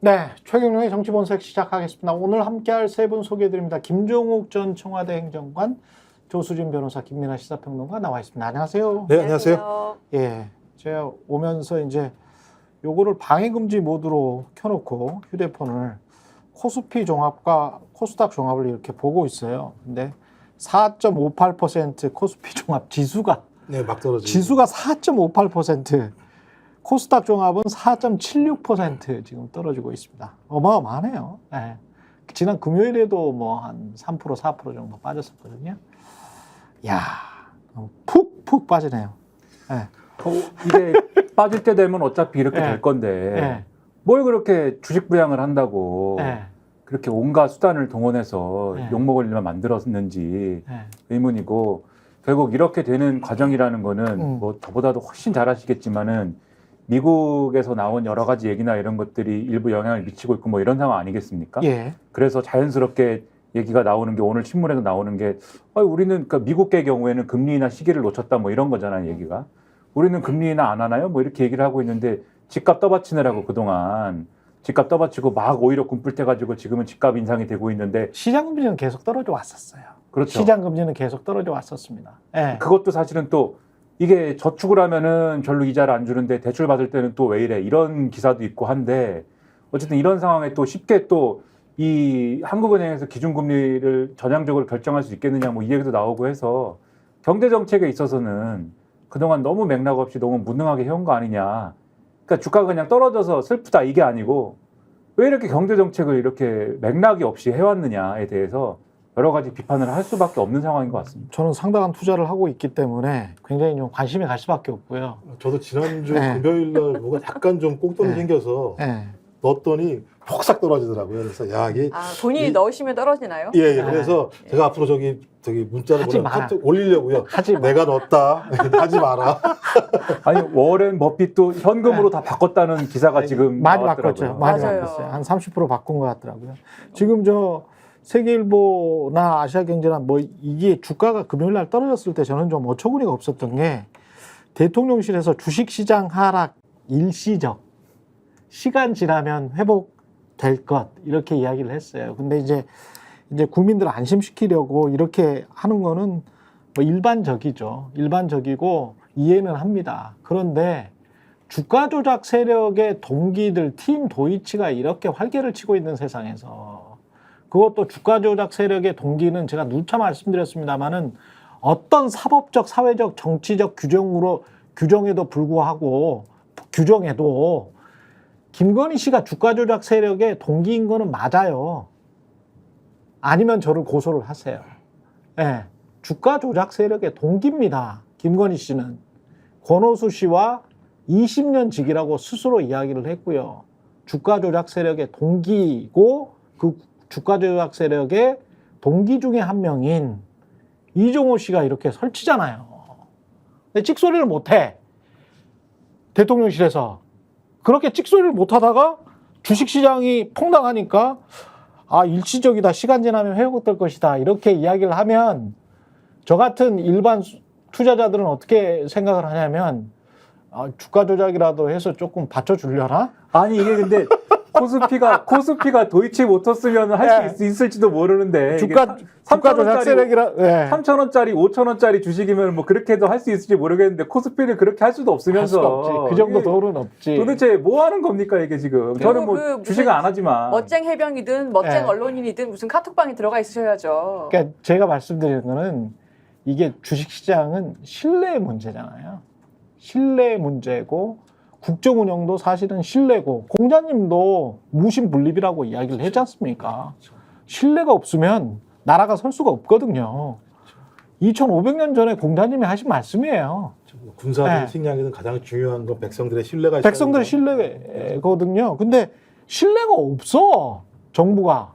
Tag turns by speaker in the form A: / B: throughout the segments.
A: 네, 최경영의 정치본색 시작하겠습니다. 오늘 함께할 세 분 소개해드립니다. 김종욱 전 청와대 행정관, 조수진 변호사, 김민아 시사평론가 나와 있습니다. 안녕하세요.
B: 네, 안녕하세요.
A: 예, 제가 오면서 이제 요거를 방해금지 모드로 켜놓고 휴대폰을 코스피 종합과 코스닥 종합을 이렇게 보고 있어요. 근데 4.58% 코스피 종합 지수가
B: 네, 막 떨어지고.
A: 지수가 4.58%, 코스닥 종합은 4.76% 지금 떨어지고 있습니다. 어마어마하네요. 네. 지난 금요일에도 뭐 한 3%, 4% 정도 빠졌었거든요. 야, 푹 빠지네요. 네.
C: 이게 빠질 때 되면 어차피 이렇게
A: 네.
C: 될 건데
A: 네.
C: 뭘 그렇게 주식 부양을 한다고
A: 네.
C: 그렇게 온갖 수단을 동원해서
A: 네.
C: 욕먹을 일만 만들었는지
A: 네.
C: 의문이고, 결국 이렇게 되는 과정이라는 거는 뭐 저보다도 훨씬 잘 아시겠지만은 미국에서 나온 여러 가지 얘기나 이런 것들이 일부 영향을 미치고 있고 뭐 이런 상황 아니겠습니까?
A: 예.
C: 그래서 자연스럽게 얘기가 나오는 게, 오늘 신문에서 나오는 게 우리는 그러니까 미국의 경우에는 금리 인하 시기를 놓쳤다 뭐 이런 거잖아요, 얘기가. 우리는 금리 인하 안 하나요? 뭐 이렇게 얘기를 하고 있는데, 집값 떠받치느라고 그동안 집값 떠받치고 막 오히려 꿈틀대가지고 지금은 집값 인상이 되고 있는데,
A: 시장금리는 계속 떨어져 왔었어요.
C: 그렇죠.
A: 시장금리는 계속 떨어져 왔었습니다. 예.
C: 그것도 사실은 또 이게 저축을 하면은 별로 이자를 안 주는데 대출 받을 때는 또 왜 이래, 이런 기사도 있고 한데, 어쨌든 이런 상황에 또 쉽게 또 이 한국은행에서 기준금리를 전향적으로 결정할 수 있겠느냐 뭐 이 얘기도 나오고 해서, 경제정책에 있어서는 그동안 너무 맥락 없이 너무 무능하게 해온 거 아니냐. 그러니까 주가가 그냥 떨어져서 슬프다 이게 아니고, 왜 이렇게 경제정책을 이렇게 맥락이 없이 해왔느냐에 대해서 여러 가지 비판을 할 수밖에 없는 상황인 것 같습니다.
A: 저는 상당한 투자를 하고 있기 때문에 굉장히 좀 관심이 갈 수밖에 없고요.
B: 저도 지난주
A: 네.
B: 금요일 날 뭐가 약간 좀 꽁돈이
A: 네.
B: 생겨서
A: 예.
B: 넣었더니 폭삭 떨어지더라고요. 그래서 야, 이게
D: 본인이 넣으시면 떨어지나요?
B: 예, 예. 그래서 제가 앞으로 저기 문자를
A: 하지
B: 보내
A: 마.
B: 카톡 올리려고요.
A: 하지 마.
B: 내가 넣었다. 하지 마라.
C: 아니, 워렌 버핏도 현금으로 다 바꿨다는 기사가 지금
A: 많이
C: 나왔더라고요.
A: 바꿨죠. 많이
D: 맞아요.
A: 바꿨어요. 한 30% 바꾼 것 같더라고요. 지금 저 세계일보나 아시아경제나 뭐 이게 주가가 금요일 날 떨어졌을 때 저는 좀 어처구니가 없었던 게, 대통령실에서 주식시장 하락 일시적, 시간 지나면 회복될 것, 이렇게 이야기를 했어요. 근데 이제 국민들을 안심시키려고 이렇게 하는 거는 뭐 일반적이죠. 일반적이고 이해는 합니다. 그런데 주가 조작 세력의 동기들, 팀 도이치가 이렇게 활개를 치고 있는 세상에서, 그것도 주가 조작 세력의 동기는 제가 누차 말씀드렸습니다만은 어떤 사법적, 사회적, 정치적 규정에도 불구하고, 규정에도 김건희 씨가 주가 조작 세력의 동기인 거는 맞아요. 아니면 저를 고소를 하세요. 예, 주가 조작 세력의 동기입니다. 김건희 씨는 권오수 씨와 20년 직이라고 스스로 이야기를 했고요. 주가 조작 세력의 동기이고, 그 주가 조작 세력의 동기 중에 한 명인 이종호 씨가 이렇게 설치잖아요. 근데 찍소리를 못해. 대통령실에서 그렇게 찍소리를 못하다가 주식시장이 폭락하니까 일시적이다, 시간 지나면 회복될 것이다, 이렇게 이야기를 하면 저 같은 일반 투자자들은 어떻게 생각을 하냐면, 주가 조작이라도 해서 조금 받쳐주려나?
C: 아니, 이게 근데 코스피가 도이치모터스면 할 수 있을지도 모르는데,
A: 주가 조작 세력이라. 예.
C: 3,000원짜리, 5,000원짜리 주식이면 뭐 그렇게도 할 수 있을지 모르겠는데, 코스피를 그렇게 할 수도
A: 할 수가
C: 없으면서
A: 없지. 그 정도 돈은 없지.
C: 도대체 뭐 하는 겁니까 이게 지금? 저는 뭐
D: 그
C: 주식을 안 하지만.
D: 멋쟁 해병이든 멋쟁
A: 네.
D: 언론인이든 무슨 카톡방에 들어가 있으셔야죠.
A: 그러니까 제가 말씀드리는 거는, 이게 주식시장은 신뢰의 문제잖아요. 신뢰의 문제고, 국정 운영도 사실은 신뢰고, 공자님도 무신분립이라고 이야기를 했지 않습니까? 신뢰가 없으면 나라가 설 수가 없거든요. 2500년 전에 공자님이 하신 말씀이에요.
B: 군사든
A: 네.
B: 식량이든 가장 중요한 건 백성들의 신뢰가
A: 백성들의
B: 있어야
A: 신뢰거든요. 근데 신뢰가 없어, 정부가.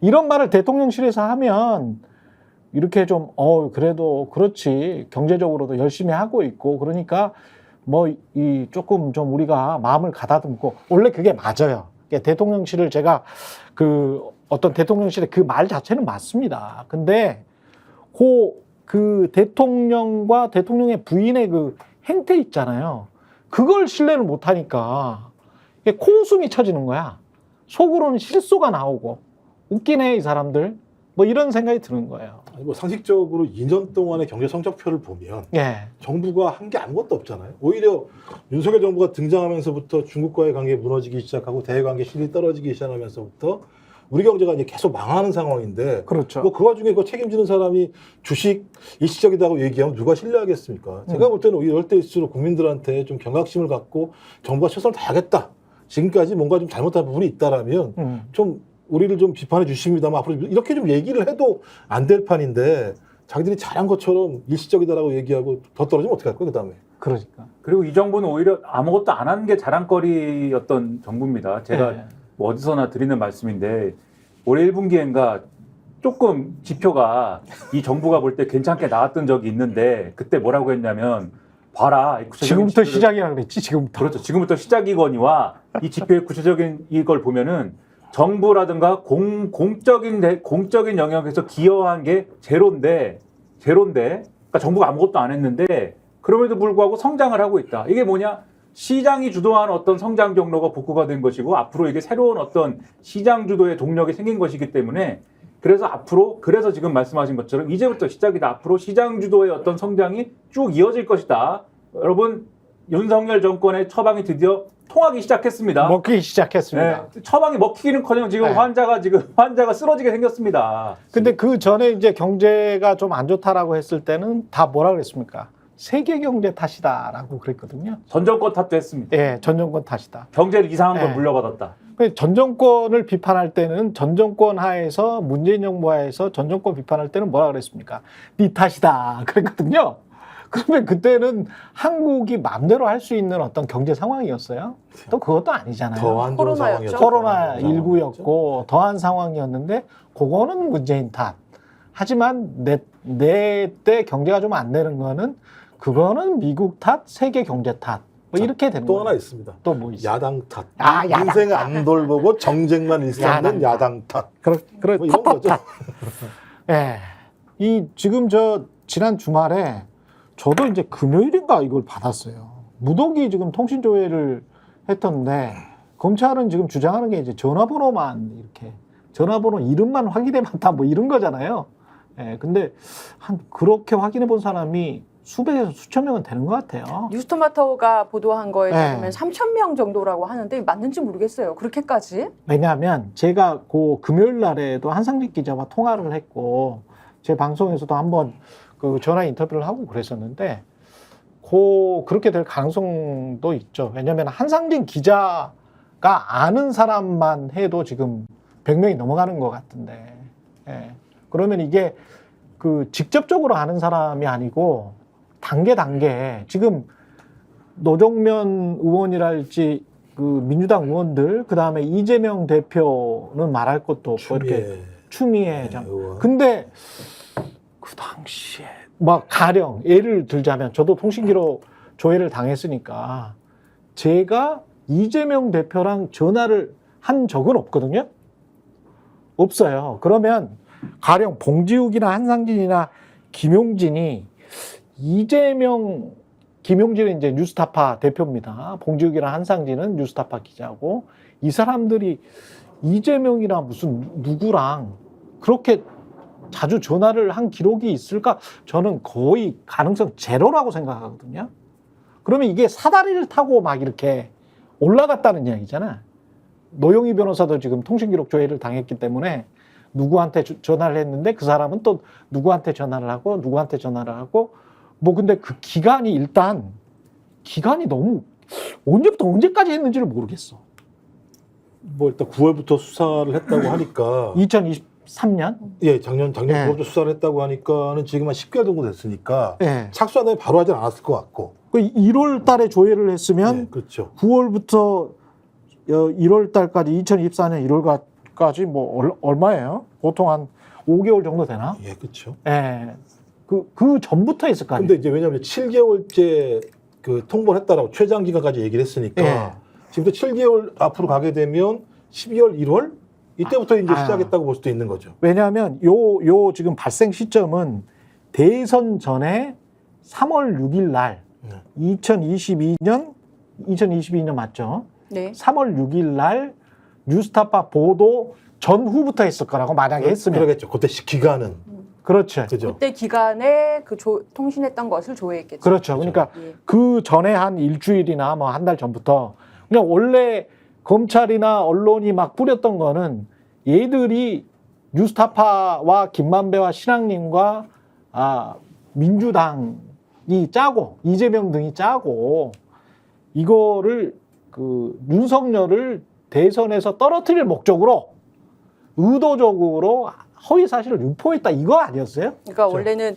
A: 이런 말을 대통령실에서 하면 이렇게 좀 그래도 그렇지, 경제적으로도 열심히 하고 있고, 그러니까 뭐 조금 좀 우리가 마음을 가다듬고, 원래 그게 맞아요. 그러니까 대통령실을 제가 어떤 대통령실의 그 말 자체는 맞습니다. 근데 그 대통령과 대통령의 부인의 그 행태 있잖아요. 그걸 신뢰를 못 하니까 코웃음이 쳐지는 거야. 속으로는 실소가 나오고 웃기네 이 사람들 뭐 이런 생각이 드는 거예요.
B: 아니, 뭐 상식적으로 2년 동안의 경제 성적표를 보면
A: 예,
B: 정부가 한 게 아무것도 없잖아요. 오히려 윤석열 정부가 등장하면서부터 중국과의 관계 무너지기 시작하고 대외 관계 실이 떨어지기 시작하면서부터 우리 경제가 이제 계속 망하는 상황인데
A: 그렇죠.
B: 뭐 그 와중에 그 책임지는 사람이 주식 일시적이다고 얘기하면 누가 신뢰하겠습니까? 제가 볼 때는 이럴 때일수록 국민들한테 좀 경각심을 갖고 정부가 최선을 다하겠다. 지금까지 뭔가 좀 잘못한 부분이 있다라면 좀 우리를 좀 비판해 주십니다만 앞으로 이렇게 좀 얘기를 해도 안 될 판인데 자기들이 잘한 것처럼 일시적이다라고 얘기하고 더 떨어지면 어떡할 거야 그다음에.
A: 그러니까.
C: 그리고 이 정부는 오히려 아무것도 안 한 게 자랑거리였던 정부입니다. 제가
A: 예.
C: 뭐 어디서나 드리는 말씀인데 올해 1분기엔가 조금 지표가 이 정부가 볼 때 괜찮게 나왔던 적이 있는데 그때 뭐라고 했냐면 봐라. 이 구체적인
A: 지금부터
C: 지표를-
A: 시작이라 그랬지 지금부터.
C: 그렇죠. 지금부터 시작이거니와 이 지표의 구체적인 이걸 보면은 정부라든가 공적인 영역에서 기여한 게 제로인데 그러니까 정부가 아무것도 안 했는데 그럼에도 불구하고 성장을 하고 있다. 이게 뭐냐? 시장이 주도한 어떤 성장 경로가 복구가 된 것이고 앞으로 이게 새로운 어떤 시장 주도의 동력이 생긴 것이기 때문에 그래서 지금 말씀하신 것처럼 이제부터 시작이다. 앞으로 시장 주도의 어떤 성장이 쭉 이어질 것이다. 여러분 윤석열 정권의 처방이 드디어 통하기 시작했습니다.
A: 먹기 시작했습니다.
C: 네, 처방이 먹히기는커녕 지금
A: 네.
C: 환자가 쓰러지게 생겼습니다.
A: 근데 그 전에 이제 경제가 좀 안 좋다라고 했을 때는 다 뭐라 그랬습니까? 세계 경제 탓이다라고 그랬거든요.
C: 전 정권 탓도 했습니다.
A: 예, 전 정권 탓이다.
C: 경제를 이상한 걸
A: 네.
C: 물려받았다.
A: 전 정권을 비판할 때는 전 정권 하에서 문재인 정부 하에서 전 정권 비판할 때는 뭐라 그랬습니까? 네 탓이다 그랬거든요. 그러면 그때는 한국이 마음대로 할 수 있는 어떤 경제 상황이었어요. 또 그것도 아니잖아요.
B: 더한
D: 코로나였죠.
A: 코로나19였고 더한 상황이었는데 그거는 문재인 탓. 하지만 내 때 경제가 좀 안 되는 거는 그거는 미국 탓, 세계 경제 탓. 뭐
B: 자,
A: 이렇게 되는
B: 또
A: 거예요.
B: 하나 있습니다.
A: 또 뭐 있어요?
B: 야당 탓.
A: 야당
B: 인생 안 돌보고 정쟁만 일삼는 야당 탓.
A: 그래,
B: 뭐 이런 거죠.
A: 예. 지금 지난 주말에 저도 이제 금요일인가 이걸 받았어요. 무더기 지금 통신조회를 했던데 검찰은 지금 주장하는 게 이제 전화번호만 이렇게 전화번호 이름만 확인해 봤다 뭐 이런 거잖아요. 예. 근데 그렇게 확인해 본 사람이 수백에서 수천 명은 되는 것 같아요.
D: 뉴스토마토가 보도한 거에
A: 네.
D: 따르면 3,000명 정도라고 하는데 맞는지 모르겠어요. 그렇게까지?
A: 왜냐하면 제가 그 금요일 날에도 한상직 기자와 통화를 했고 제 방송에서도 한번 그 전화 인터뷰를 하고 그랬었는데 그렇게 될 가능성도 있죠. 왜냐하면 한상진 기자가 아는 사람만 해도 지금 100명이 넘어가는 것 같은데 예. 그러면 이게 그 직접적으로 아는 사람이 아니고 단계 지금 노정면 의원이랄지 그 민주당 의원들 그다음에 이재명 대표는 말할 것도 없고 이렇게 추미애 장. 근데 그 당시에 막 가령 예를 들자면 저도 통신기록 조회를 당했으니까 제가 이재명 대표랑 전화를 한 적은 없거든요. 없어요. 그러면 가령 봉지욱이나 한상진이나 김용진이 김용진은 이제 뉴스타파 대표입니다. 봉지욱이랑 한상진은 뉴스타파 기자고 이 사람들이 이재명이나 무슨 누구랑 그렇게 자주 전화를 한 기록이 있을까? 저는 거의 가능성 제로라고 생각하거든요. 그러면 이게 사다리를 타고 막 이렇게 올라갔다는 이야기잖아. 노영희 변호사도 지금 통신기록 조회를 당했기 때문에 누구한테 전화를 했는데 그 사람은 또 누구한테 전화를 하고 누구한테 전화를 하고 뭐 근데 그 기간이 너무 언제부터 언제까지 했는지를 모르겠어.
B: 뭐 일단 9월부터 수사를 했다고 하니까
A: 2023년?
B: 예, 작년
A: 네.
B: 9월부터 수사를 했다고 하니까는 지금 한 10개월 정도 됐으니까
A: 네.
B: 착수한 다음에 바로 하진 않았을 것 같고.
A: 그 1월 달에 조회를 했으면
B: 네, 그렇죠.
A: 9월부터 1월 달까지 2024년 1월까지 뭐 얼마예요? 보통 한 5개월 정도 되나?
B: 예, 그렇죠.
A: 예. 그 전부터 했을 거 아니에요.
B: 근데 이제 왜냐하면 7개월째 그 통보를 했다라고 최장 기간까지 얘기를 했으니까
A: 예.
B: 지금부터 7개월 앞으로 가게 되면 12월, 1월 이때부터 이제 시작했다고 볼 수도 있는 거죠.
A: 왜냐하면 요 지금 발생 시점은 대선 전에 3월 6일 날 2022년 맞죠?
D: 네.
A: 3월 6일 날 뉴스타파 보도 전후부터 했을 거라고 만약에 했으면.
B: 그러겠죠. 그때 기간은
A: 그렇죠.
B: 그죠.
D: 그때 기간에 그 통신했던 것을 조회했겠죠.
A: 그렇죠. 그러니까
D: 예.
A: 그 전에 한 일주일이나 뭐 한 달 전부터 그냥 원래 검찰이나 언론이 막 뿌렸던 거는 얘들이 뉴스타파와 김만배와 신앙님과 민주당이 짜고 이재명 등이 짜고 이거를 그 윤석열을 대선에서 떨어뜨릴 목적으로 의도적으로 허위 사실을 유포했다 이거 아니었어요?
D: 그러니까 원래는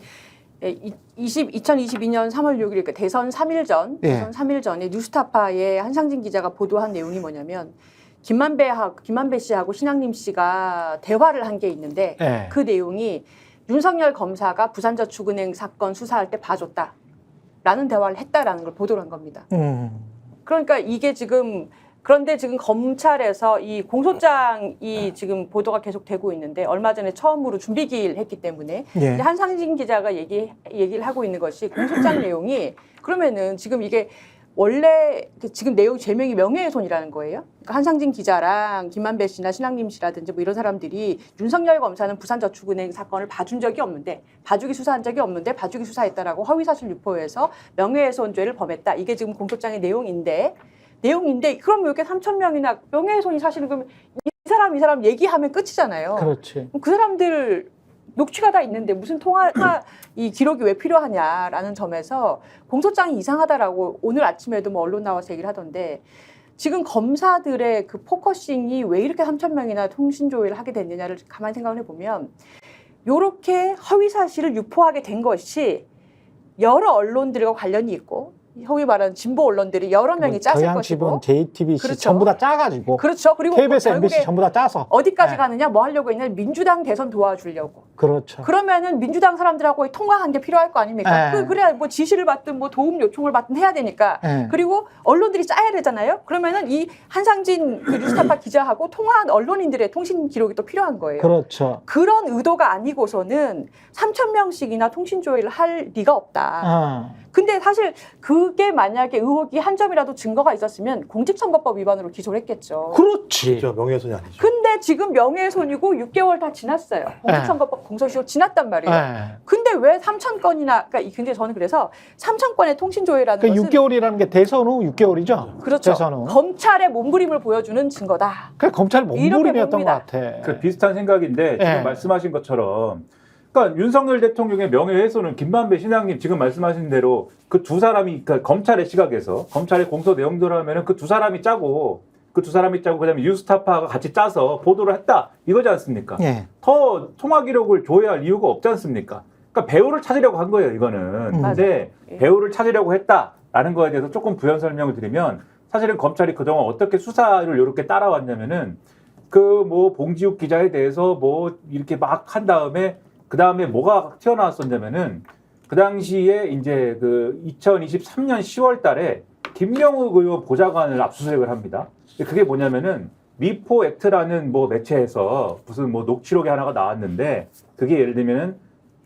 D: 2022년 3월 6일 그러니까 대선 3일 전,
A: 예.
D: 대선 3일 전에 뉴스타파의 한상진 기자가 보도한 내용이 뭐냐면 김만배 씨하고 신앙림 씨가 대화를 한 게 있는데
A: 예.
D: 그 내용이 윤석열 검사가 부산저축은행 사건 수사할 때 봐줬다라는 대화를 했다라는 걸 보도를 한 겁니다. 그러니까 이게 그런데 지금 검찰에서 이 공소장이 지금 보도가 계속 되고 있는데 얼마 전에 처음으로 준비기일 했기 때문에
A: 예.
D: 이제 한상진 기자가 얘기를 하고 있는 것이 공소장 내용이 그러면은 지금 이게 원래 지금 내용 제명이 명예훼손이라는 거예요. 그러니까 한상진 기자랑 김만배 씨나 신앙림 씨라든지 뭐 이런 사람들이 윤석열 검사는 부산저축은행 사건을 봐준 적이 없는데 봐주기 수사한 적이 없는데 봐주기 수사했다라고 허위사실 유포해서 명예훼손죄를 범했다. 이게 지금 공소장의 내용인데 그럼 왜 이렇게 3천 명이나 명예훼손이 사실은 그럼 이 사람 얘기하면 끝이잖아요.
A: 그렇지.
D: 그 사람들 녹취가 다 있는데 무슨 이 기록이 왜 필요하냐라는 점에서 공소장이 이상하다라고 오늘 아침에도 뭐 언론 나와서 얘기를 하던데 지금 검사들의 그 포커싱이 왜 이렇게 3천 명이나 통신 조회를 하게 됐느냐를 가만히 생각을 해보면 이렇게 허위 사실을 유포하게 된 것이 여러 언론들과 관련이 있고 소위 말하는 진보 언론들이 여러 명이 짰을 것이고
A: 경향신문, JTBC
D: 그렇죠.
A: 전부 다 짜가지고
D: 그렇죠. 그리고
A: KBS,
D: 결국에
A: MBC 전부 다 짜서
D: 어디까지
A: 네.
D: 가느냐 뭐 하려고 했냐면 민주당 대선 도와주려고.
A: 그렇죠.
D: 그러면은 민주당 사람들하고 통화한 게 필요할 거 아닙니까?
A: 네.
D: 그래야 뭐 지시를 받든 뭐 도움 요청을 받든 해야 되니까.
A: 네.
D: 그리고 언론들이 짜야 되잖아요. 그러면은 이 한상진 그 뉴스타파 기자하고 통화한 언론인들의 통신 기록이 또 필요한 거예요.
A: 그렇죠.
D: 그런 의도가 아니고서는 3천 명씩이나 통신 조회를 할 리가 없다. 근데 사실 그게 만약에 의혹이 한 점이라도 증거가 있었으면 공직선거법 위반으로 기소를 했겠죠.
A: 그렇지.
B: 그렇죠. 명예훼손이 아니죠.
D: 근데 지금 명예훼손이고 6개월 다 지났어요. 공직선거법 공소시효 지났단 말이에요.
A: 네.
D: 근데 왜 3천 건이나, 그러니까 굉장히 저는 그래서 3천 건의 통신조회라는
A: 그
D: 것은
A: 6개월이라는 게 대선 후 6개월이죠.
D: 그렇죠.
A: 대선 후.
D: 검찰의 몸부림을 보여주는 증거다.
A: 그 검찰 몸부림이었던 것
D: 봅니다.
A: 같아.
C: 그 비슷한 생각인데 지금
A: 예.
C: 말씀하신 것처럼 그러니까 윤석열 대통령의 명예훼손은 김만배 신앙님 지금 말씀하신 대로 그 두 사람이 그러니까 검찰의 시각에서 검찰의 공소 내용대로 하면은 그 두 사람이 짜고 그다음에 뉴스타파가 같이 짜서 보도를 했다 이거지 않습니까?
A: 예.
C: 더 통화 기록을 조회할 이유가 없지 않습니까? 그러니까 배우를 찾으려고 한 거예요 이거는. 근데
D: 맞아요.
C: 배우를 찾으려고 했다라는 거에 대해서 조금 부연 설명을 드리면 사실은 검찰이 그동안 어떻게 수사를 이렇게 따라왔냐면은 그 뭐 봉지욱 기자에 대해서 뭐 이렇게 막 한 다음에 그 다음에 뭐가 튀어나왔었냐면은 그 당시에 이제 그 2023년 10월 달에 김명욱 의원 보좌관을 압수수색을 합니다. 그게 뭐냐면은 미포 액트라는 뭐 매체에서 무슨 뭐 녹취록이 하나가 나왔는데 그게 예를 들면은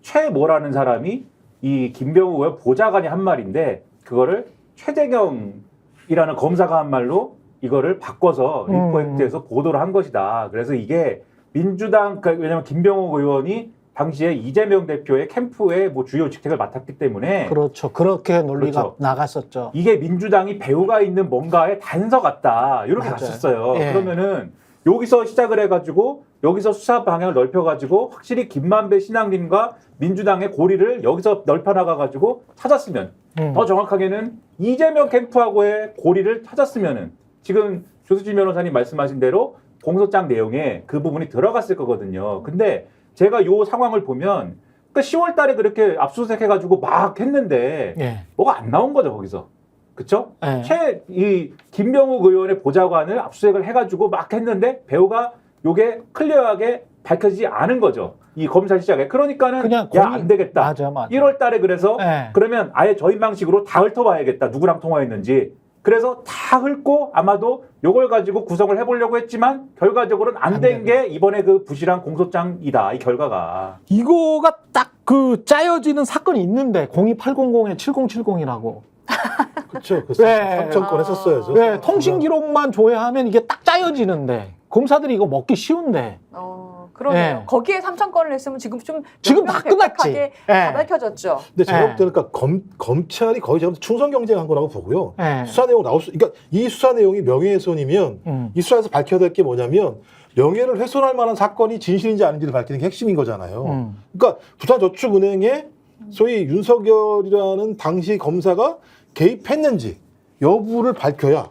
C: 최모라는 사람이 이 김병욱 의원 보좌관이 한 말인데 그거를 최재경이라는 검사가 한 말로 이거를 바꿔서 미포 액트에서 보도를 한 것이다. 그래서 이게 민주당 그러니까 왜냐면 김병욱 의원이 당시에 이재명 대표의 캠프의 뭐 주요 직책을 맡았기 때문에
A: 그렇죠. 그렇게 논리가
C: 그렇죠.
A: 나갔었죠.
C: 이게 민주당이 배후가 있는 뭔가의 단서 같다 이렇게
A: 맞아요.
C: 갔었어요.
A: 예.
C: 그러면은 여기서 시작을 해가지고 여기서 수사 방향을 넓혀가지고 확실히 김만배 신앙님과 민주당의 고리를 여기서 넓혀나가가지고 찾았으면 더 정확하게는 이재명 캠프하고의 고리를 찾았으면은 지금 조수진 변호사님 말씀하신 대로 공소장 내용에 그 부분이 들어갔을 거거든요. 근데 제가 요 상황을 보면 그러니까 10월 달에 그렇게 압수수색 해가지고 막 했는데
A: 예.
C: 뭐가 안 나온 거죠 거기서. 그쵸?
A: 예.
C: 이 김병욱 의원의 보좌관을 압수수색을 해가지고 막 했는데 배우가 요게 클리어하게 밝혀지지 않은 거죠. 이 검찰 시작에. 그러니까는
A: 그냥
C: 야 안 되겠다.
A: 맞아.
C: 1월 달에 그래서
A: 예.
C: 그러면 아예 저희 방식으로 다 훑어봐야겠다. 누구랑 통화했는지. 그래서 다 훑고 아마도 요걸 가지고 구성을 해보려고 했지만 결과적으로는 안 된 게 이번에 그 부실한 공소장이다. 이 결과가.
A: 이거가 딱 그 짜여지는 사건이 있는데 02800에 7070이라고.
B: 그렇죠. 그
A: 네.
B: 3천 건 했었어요. 저.
A: 네, 통신 기록만 조회하면 이게 딱 짜여지는데 검사들이 이거 먹기 쉬운데.
D: 그러네요.
A: 예.
D: 거기에 3천 건을 했으면 지금 좀
A: 지금 다 끝났지.
D: 예.
A: 예.
D: 다 밝혀졌죠.
B: 근데 제가
A: 예.
B: 볼 때는 그러니까 검찰이 거의 지금 충성 경쟁한 거라고 보고요.
A: 예.
B: 수사 내용 그러니까 이 수사 내용이 명예훼손이면 이 수사에서 밝혀야 될 게 뭐냐면 명예를 훼손할 만한 사건이 진실인지 아닌지를 밝히는 게 핵심인 거잖아요. 그러니까 부산저축은행에 소위 윤석열이라는 당시 검사가 개입했는지 여부를 밝혀야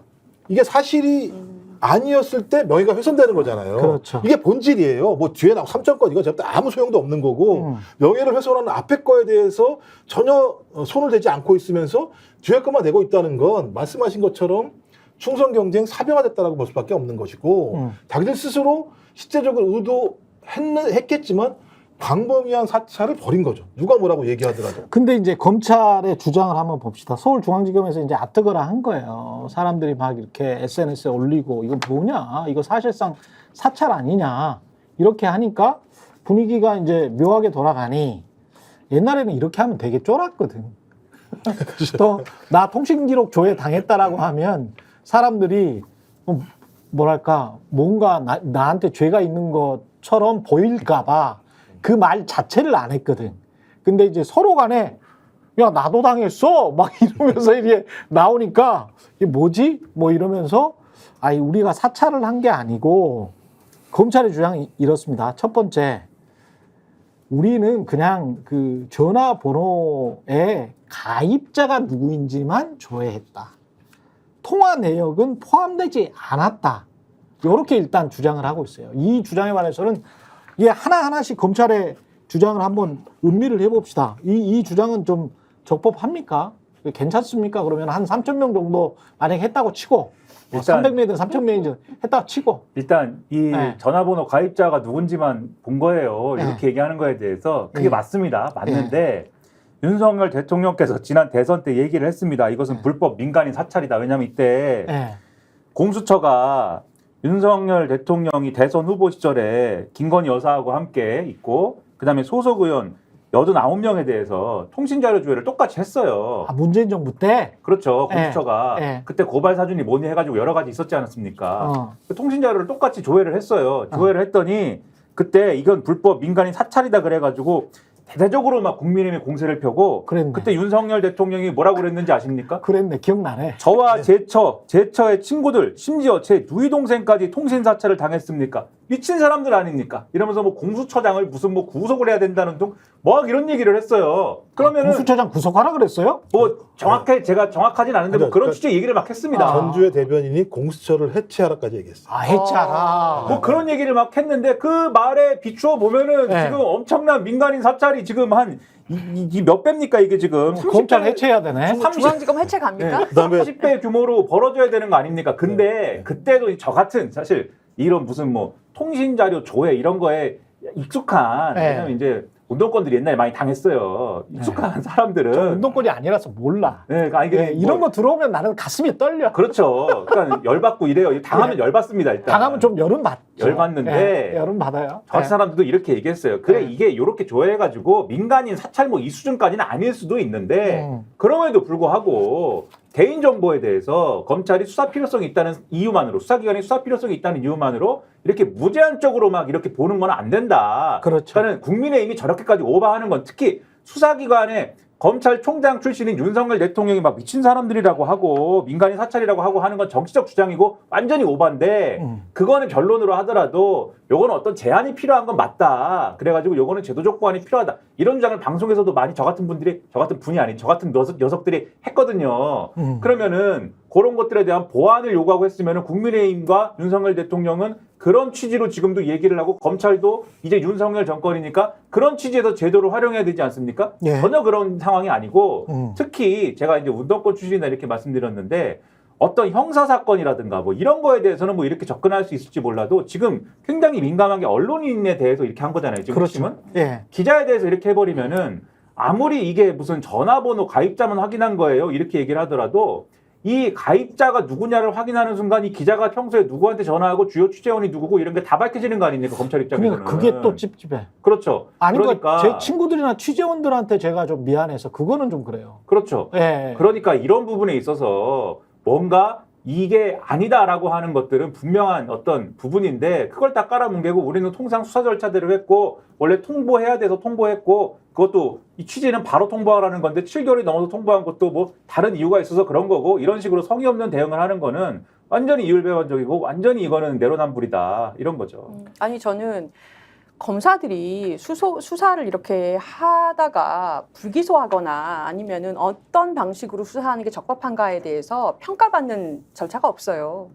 B: 이게 사실이 아니었을 때 명예가 훼손되는 거잖아요.
A: 그렇죠.
B: 이게 본질이에요. 뭐 뒤에 나고 3천 건 이건 제가 아무 소용도 없는 거고 명예를 훼손하는 앞에 거에 대해서 전혀 손을 대지 않고 있으면서 뒤에 것만 내고 있다는 건 말씀하신 것처럼 충성 경쟁 사병화됐다라고 볼 수밖에 없는 것이고 자기들 스스로 실제적으로 의도했겠지만 광범위한 사찰을 벌인 거죠. 누가 뭐라고 얘기하더라도.
A: 근데 이제 검찰의 주장을 한번 봅시다. 서울중앙지검에서 이제 아뜨거라 한 거예요. 사람들이 막 이렇게 SNS에 올리고 이거 뭐냐? 이거 사실상 사찰 아니냐? 이렇게 하니까 분위기가 이제 묘하게 돌아가니 옛날에는 이렇게 하면 되게 쫄았거든. 또 나 통신기록 조회 당했다라고 하면 사람들이 뭐랄까 뭔가 나한테 죄가 있는 것처럼 보일까봐 그 말 자체를 안 했거든. 근데 이제 서로 간에 야 나도 당했어 막 이러면서 이게 나오니까 이게 뭐지? 뭐 이러면서 아니 우리가 사찰을 한 게 아니고 검찰의 주장이 이렇습니다. 첫 번째 우리는 그냥 그 전화번호에 가입자가 누구인지만 조회했다. 통화 내역은 포함되지 않았다. 이렇게 일단 주장을 하고 있어요. 이 주장에 관해서는 이게 하나하나씩 검찰의 주장을 한번 음미를 해봅시다. 이 주장은 좀 적법합니까? 괜찮습니까? 그러면 한 3,000명 정도 만약 했다고 치고
C: 일단
A: 300명이든 3,000명이든 했다고 치고
C: 일단 이
A: 네.
C: 전화번호 가입자가 누군지만 본 거예요. 이렇게 얘기하는 거에 대해서 그게 맞습니다. 맞는데 윤석열 대통령께서 지난 대선 때 얘기를 했습니다. 이것은 불법 민간인 사찰이다. 왜냐하면 이때 공수처가 윤석열 대통령이 대선 후보 시절에 김건희 여사하고 함께 있고 그다음에 소속 의원 89명에 대해서 통신자료 조회를 똑같이 했어요.
A: 아, 문재인 정부 때?
C: 그렇죠. 공수처가 그때 고발 사준이 뭐니 해가지고 여러 가지 있었지 않았습니까? 그 통신자료를 똑같이 조회를 했어요. 조회를 했더니 그때 이건 불법 민간인 사찰이다 그래가지고 대대적으로 막 국민의힘이 공세를 펴고
A: 그랬네.
C: 그때 윤석열 대통령이 뭐라고 그랬는지 아십니까?
A: 그랬네. 기억나네.
C: 저와 제처의 친구들 심지어 제 누이 동생까지 통신 사찰을 당했습니까? 미친 사람들 아닙니까? 이러면서 뭐 공수처장을 무슨 뭐 구속을 해야 된다는 둥 뭐 이런 얘기를 했어요. 그러면은
A: 공수처장 구속하라 그랬어요?
C: 뭐 정확하게 제가 정확하진 않은데 뭐 그런 취지의 얘기를 막 했습니다.
B: 전주의 대변인이 공수처를 해체하라까지 얘기했어요.
A: 아, 해체하라.
C: 뭐 그런 얘기를 막 했는데 그 말에 비추어 보면은 지금 엄청난 민간인 사찰이 지금 한 이 몇 배입니까 이게 지금?
A: 검찰 해체해야 되네.
D: 중앙지검 해체 갑니까?
B: 그다음에
C: 30배 규모로 벌어져야 되는 거 아닙니까? 근데 그때도 저 같은 사실 이런 무슨 뭐 통신자료 조회 이런 거에 익숙한 왜냐면 이제 운동권들이 옛날에 많이 당했어요. 익숙한 사람들은
A: 운동권이 아니라서 몰라.
C: 네, 그러니까 이게
A: 이런 거 들어오면 나는 가슴이 떨려.
C: 그렇죠. 그러니까 열받고 이래요. 당하면 열받습니다. 일단
A: 당하면 좀 열은 받죠.
C: 열받는데
A: 열은 받아요.
C: 저 같은 사람들도 이렇게 얘기했어요. 그래 이게 이렇게 조회해가지고 민간인 사찰 뭐 이 수준까지는 아닐 수도 있는데 그럼에도 불구하고 개인정보에 대해서 검찰이 수사 필요성이 있다는 이유만으로 수사기관이 수사 필요성이 있다는 이유만으로 이렇게 무제한적으로 막 이렇게 보는 건 안 된다.
A: 그렇죠.
C: 그러니까 국민의힘이 저렇게까지 오버하는 건 특히 수사기관에 검찰총장 출신인 윤석열 대통령이 막 미친 사람들이라고 하고 민간인 사찰이라고 하고 하는 건 정치적 주장이고 완전히 오반데 그거는 결론으로 하더라도 요거는 어떤 제한이 필요한 건 맞다. 그래가지고 요거는 제도적 보완이 필요하다. 이런 주장을 방송에서도 많이 저 같은 분이 아닌 저 같은 녀석들이 했거든요. 그러면은 그런 것들에 대한 보완을 요구하고 했으면은 국민의힘과 윤석열 대통령은 그런 취지로 지금도 얘기를 하고 검찰도 이제 윤석열 정권이니까 그런 취지에서 제도를 활용해야 되지 않습니까? 전혀 그런 상황이 아니고 특히 제가 이제 운동권 출신이다 이렇게 말씀드렸는데 어떤 형사사건이라든가 뭐 이런 거에 대해서는 뭐 이렇게 접근할 수 있을지 몰라도 지금 굉장히 민감한 게 언론인에 대해서 이렇게 한 거잖아요. 지금
A: 그렇죠.
C: 기자에 대해서 이렇게 해버리면은 아무리 이게 무슨 전화번호 가입자만 확인한 거예요. 이렇게 얘기를 하더라도 이 가입자가 누구냐를 확인하는 순간 이 기자가 평소에 누구한테 전화하고 주요 취재원이 누구고 이런 게 다 밝혀지는 거 아닙니까? 검찰 입장에서는.
A: 그러니까 그게 또 찝찝해.
C: 그렇죠.
A: 아니,
C: 그러니까
A: 제 친구들이나 취재원들한테 제가 좀 미안해서 그거는 좀 그래요.
C: 그렇죠. 그러니까 이런 부분에 있어서 뭔가 이게 아니다라고 하는 것들은 분명한 어떤 부분인데 그걸 다 깔아뭉개고 우리는 통상 수사 절차대로 했고 원래 통보해야 돼서 통보했고 그것도 이 취지는 바로 통보하라는 건데 7개월이 넘어서 통보한 것도 뭐 다른 이유가 있어서 그런 거고 이런 식으로 성의 없는 대응을 하는 거는 완전히 이율배반적이고 완전히 이거는 내로남불이다 이런 거죠.
D: 아니 저는 검사들이 수사를 이렇게 하다가 불기소하거나 아니면은 어떤 방식으로 수사하는 게 적법한가에 대해서 평가받는 절차가 없어요.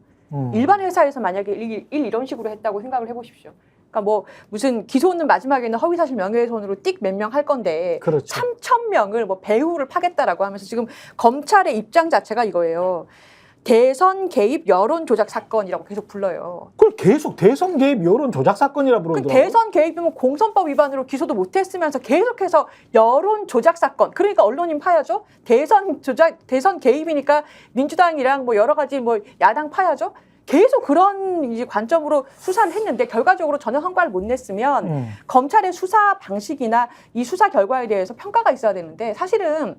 D: 일반 회사에서 만약에 이런 식으로 했다고 생각을 해보십시오. 그러니까 뭐 무슨 기소는 마지막에는 허위사실 명예훼손으로 띡 몇 명 할 건데
A: 그렇죠.
D: 3,000명을 뭐 배후를 파겠다라고 하면서 지금 검찰의 입장 자체가 이거예요. 대선 개입 여론 조작 사건이라고 계속 불러요.
A: 그걸 계속 대선 개입 여론 조작 사건이라
D: 그
A: 부르더라고요.
D: 대선 개입이면 공선법 위반으로 기소도 못했으면서 계속해서 여론 조작 사건. 그러니까 언론인 파야죠. 대선 개입이니까 민주당이랑 뭐 여러 가지 뭐 야당 파야죠. 계속 그런 이제 관점으로 수사를 했는데 결과적으로 전혀 성과를 못 냈으면 검찰의 수사 방식이나 이 수사 결과에 대해서 평가가 있어야 되는데 사실은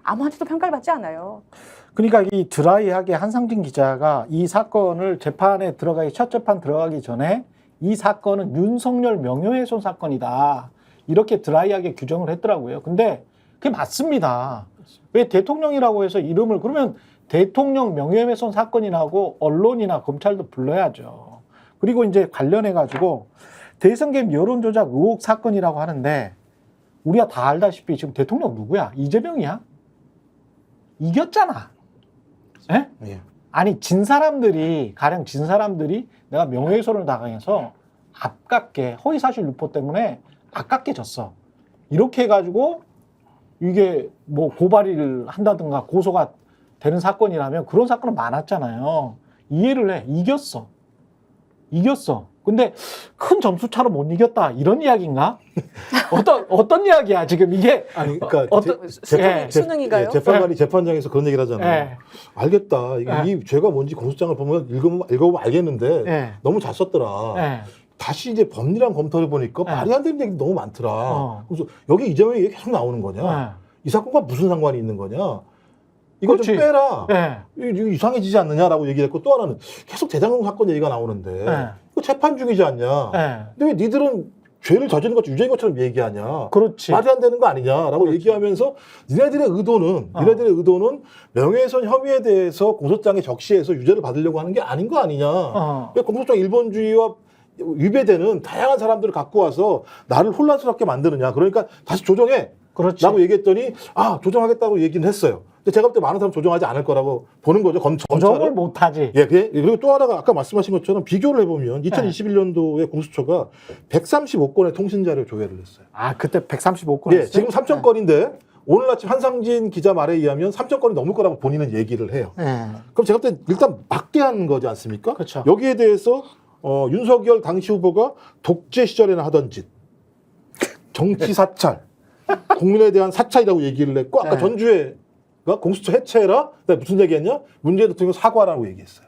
D: 아무한테도 평가를 받지 않아요.
A: 그러니까 이 드라이하게 한상진 기자가 이 사건을 재판에 들어가기 첫 재판 들어가기 전에 이 사건은 윤석열 명예훼손 사건이다 이렇게 드라이하게 규정을 했더라고요. 근데 그게 맞습니다. 왜 대통령이라고 해서 이름을 그러면 대통령 명예훼손 사건이라고 언론이나 검찰도 불러야죠. 그리고 이제 관련해 가지고 대선 개입 여론 조작 의혹 사건이라고 하는데 우리가 다 알다시피 지금 대통령 누구야? 이재명이야? 이겼잖아. 예?
B: 예.
A: 아니 가령 진 사람들이 내가 명예훼손을 당해서 아깝게 허위사실 유포 때문에 아깝게 졌어. 이렇게 해가지고 이게 뭐 고발을 한다든가 고소가 되는 사건이라면 그런 사건은 많았잖아요. 이해를 해. 이겼어. 근데 큰 점수 차로 못 이겼다 이런 이야기인가? 어떤 이야기야 지금 이게?
B: 아니 그러니까
D: 수능인가요?
B: 재판관이 재판장에서 그런 얘기를 하잖아요.
A: 예.
B: 알겠다. 이게 이 죄가 뭔지 공소장을 보면 읽어보면 알겠는데
A: 예.
B: 너무 잘 썼더라.
A: 예.
B: 다시 이제 법리랑 검토를 보니까
A: 예.
B: 말이 안 되는 얘기 너무 많더라. 그래서 여기 이재명이 얘기 계속 나오는 거냐? 이 사건과 무슨 상관이 있는 거냐? 이거
A: 그렇지.
B: 좀 빼라.
A: 예.
B: 이거 이상해지지 않느냐라고 얘기를 했고 또 하나는 계속 대장동 사건 얘기가 나오는데
A: 예.
B: 이거 재판 중이지 않냐?
A: 예.
B: 근데 왜 니들은 죄를 저지른 것 유죄인 것처럼 얘기하냐?
A: 그렇지.
B: 말이 안 되는 거 아니냐라고 얘기하면서 니네들의 의도는 명예훼손 혐의에 대해서 공소장에 적시해서 유죄를 받으려고 하는 게 아닌 거 아니냐? 왜 공소장 일본주의와 위배되는 다양한 사람들을 갖고 와서 나를 혼란스럽게 만드느냐? 그러니까 다시 조정해.
A: 그렇지.
B: 라고 얘기했더니 조정하겠다고 얘기는 했어요. 근데 제가 볼 때 많은 사람 조정하지 않을 거라고 보는 거죠.
A: 조정을 못하지.
B: 예, 그리고 또 하나가 아까 말씀하신 것처럼 비교를 해보면 2021년도에 공수처가 135건의 통신자료 조회를 했어요.
A: 아, 그때 135건.
B: 예, 지금 3,000건인데 오늘 아침 한상진 기자 말에 의하면 3,000건이 넘을 거라고 본인은 얘기를 해요. 그럼 제가 볼 때 일단 막게 하는 거지 않습니까?
A: 그렇죠.
B: 여기에 대해서 윤석열 당시 후보가 독재 시절에나 하던 짓, 정치 사찰, 국민에 대한 사찰이라고 얘기를 했고 아까 전주에 공수처 해체해라. 무슨 얘기했냐? 문재인 대통령 사과라고 얘기했어요.